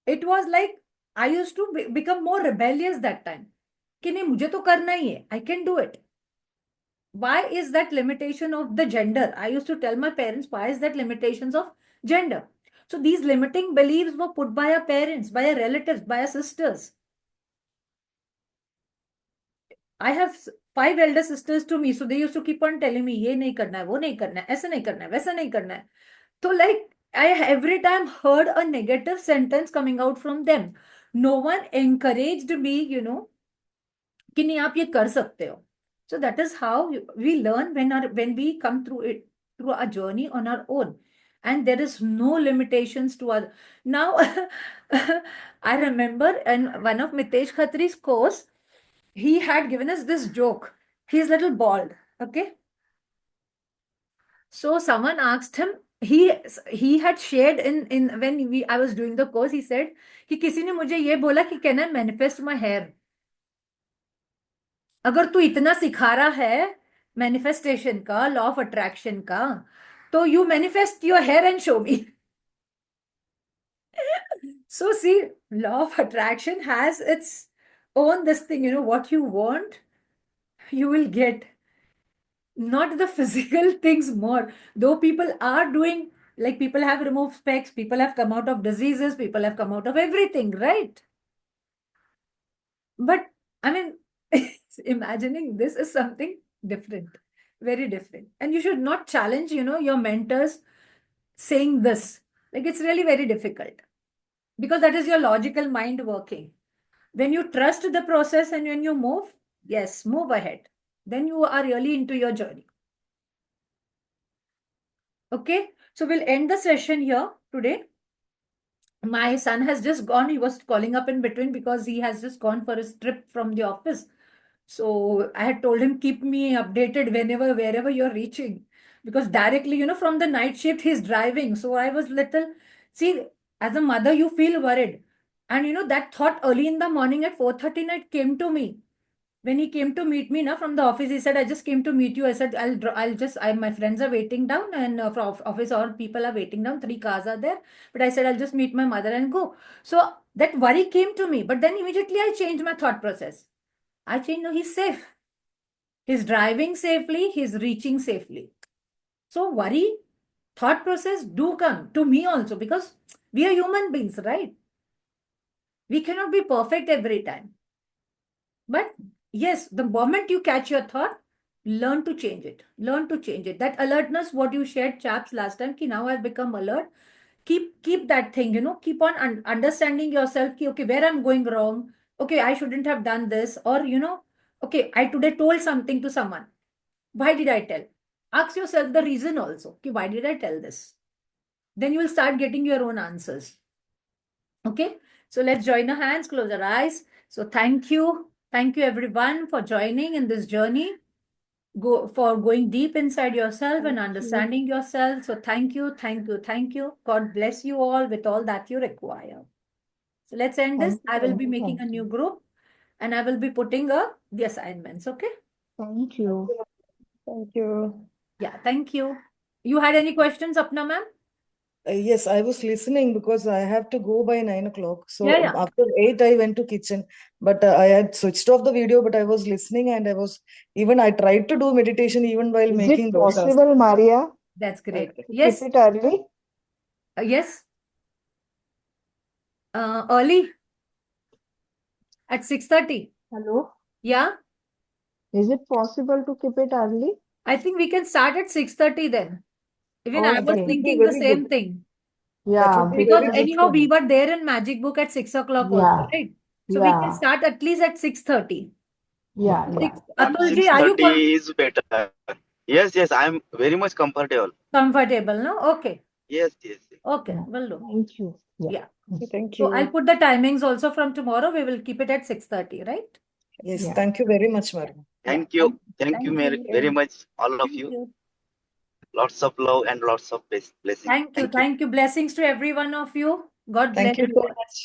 S1: it was like I used to become more rebellious that time. कि नहीं मुझे तो करना ही है. I can do it. Why is that limitation of the gender? I used to tell my parents, why is that limitations of gender? So these limiting beliefs were put by our parents, by our relatives, by our sisters. I have 5 elder sisters to me, so they used to keep on telling me, ये नहीं करना है, वो नहीं करना है, ऐसा नहीं करना है, वैसा नहीं करना है. So like I every time heard a negative sentence coming out from them. No one encouraged me, कि नहीं आप ये कर सकते हो. So that is how we learn when we come through our journey on our own. And there is no limitations to our. Now, I remember in one of Mitesh Khatri's course, he had given us this joke. He's little bald, okay? So someone asked him, he had shared in when I was doing the course, he said कि किसी ने मुझे ये बोला कि can I manifest my hair? अगर तू इतना सिखा रहा है मैनिफेस्टेशन का, लॉ ऑफ अट्रैक्शन का, तो you manifest your hair and show me. So see, law of attraction has its own this thing, what you want, you will get. Not the physical things more. Though people are doing, like people have removed specs, people have come out of diseases, people have come out of everything, right? But I mean, imagining this is something different, very different. And you should not challenge, your mentors saying this. Like it's really very difficult because that is your logical mind working. When you trust the process and when you move, yes, move ahead. Then you are really into your journey. Okay, so we'll end the session here today. My son has just gone. He was calling up in between because he has just gone for his trip from the office. So I had told him, keep me updated wherever you're reaching. Because directly, from the night shift, he's driving. So I was see, as a mother, you feel worried. And that thought early in the morning at 4:30 night came to me. When he came to meet me now from the office, he said, I just came to meet you. I said, my friends are waiting down and from office all people are waiting down. 3 cars are there. But I said, I'll just meet my mother and go. So that worry came to me. But then immediately I changed my thought process. I changed, no, he's safe. He's driving safely. He's reaching safely. So worry, thought process do come to me also because we are human beings, right? We cannot be perfect every time. But yes, the moment you catch your thought, learn to change it. Learn to change it. That alertness, what you shared, chaps, last time, ki now I've become alert. Keep that thing, keep on understanding yourself, ki, okay, where I'm going wrong. Okay, I shouldn't have done this. Or, okay, I today told something to someone. Why did I tell? Ask yourself the reason also. Ki, why did I tell this? Then you will start getting your own answers. Okay, so let's join our hands, close our eyes. So thank you. Thank you everyone for joining in this journey. For going deep inside yourself and understanding yourself. So thank you, thank you, thank you. God bless you all with all that you require. So let's end this. I will be making a new group and I will be putting the assignments. Okay.
S2: Thank you.
S3: Thank you.
S1: Yeah, thank you. You had any questions, Apna ma'am?
S3: Yes, I was listening because I have to go by 9 o'clock. So
S1: Yeah.
S3: after 8, I went to kitchen, but I had switched off the video, but I was listening and I tried to do meditation even while
S2: Is
S3: making
S2: it
S3: dosas.
S2: possible, Maria,
S1: That's great.
S3: to
S1: Yes.
S2: keep it early?
S1: Yes. Early at 6:30.
S2: Hello?
S1: Yeah.
S2: Is it possible to keep it early?
S1: I think we can start at 6:30 then. Even I was
S2: Okay.
S3: That would be
S1: thinking the
S3: very
S1: same
S3: good.
S1: thing.
S2: Yeah,
S3: would be
S1: Because
S3: very good
S1: anyhow,
S3: for
S1: we
S3: me.
S1: were there in Magic Book at 6 o'clock
S2: Yeah.
S1: also, right? So we can
S2: Yeah.
S1: start at least at 6:30.
S2: Yeah.
S1: Atul ji, are you
S5: 6:30 is better. Yes, I'm very much comfortable.
S1: comfortable, no? Okay.
S5: Yes.
S1: Okay,
S2: Yeah.
S1: will do.
S2: Thank you.
S1: Yeah.
S3: Thank
S1: So I'll
S3: you.
S1: put the timings also from tomorrow. We will keep it at 6:30, right?
S3: Yes,
S2: Yeah.
S3: thank you very much, Maria.
S5: Thank
S1: Yeah.
S5: you. Thank you
S1: Thank
S5: very much, all of
S1: Thank
S5: you.
S1: you.
S5: Lots of love and lots of blessings.
S1: Thank you. Thank you. Blessings to every one of you. God bless
S3: Thank you
S1: you
S3: so
S1: all.
S3: much.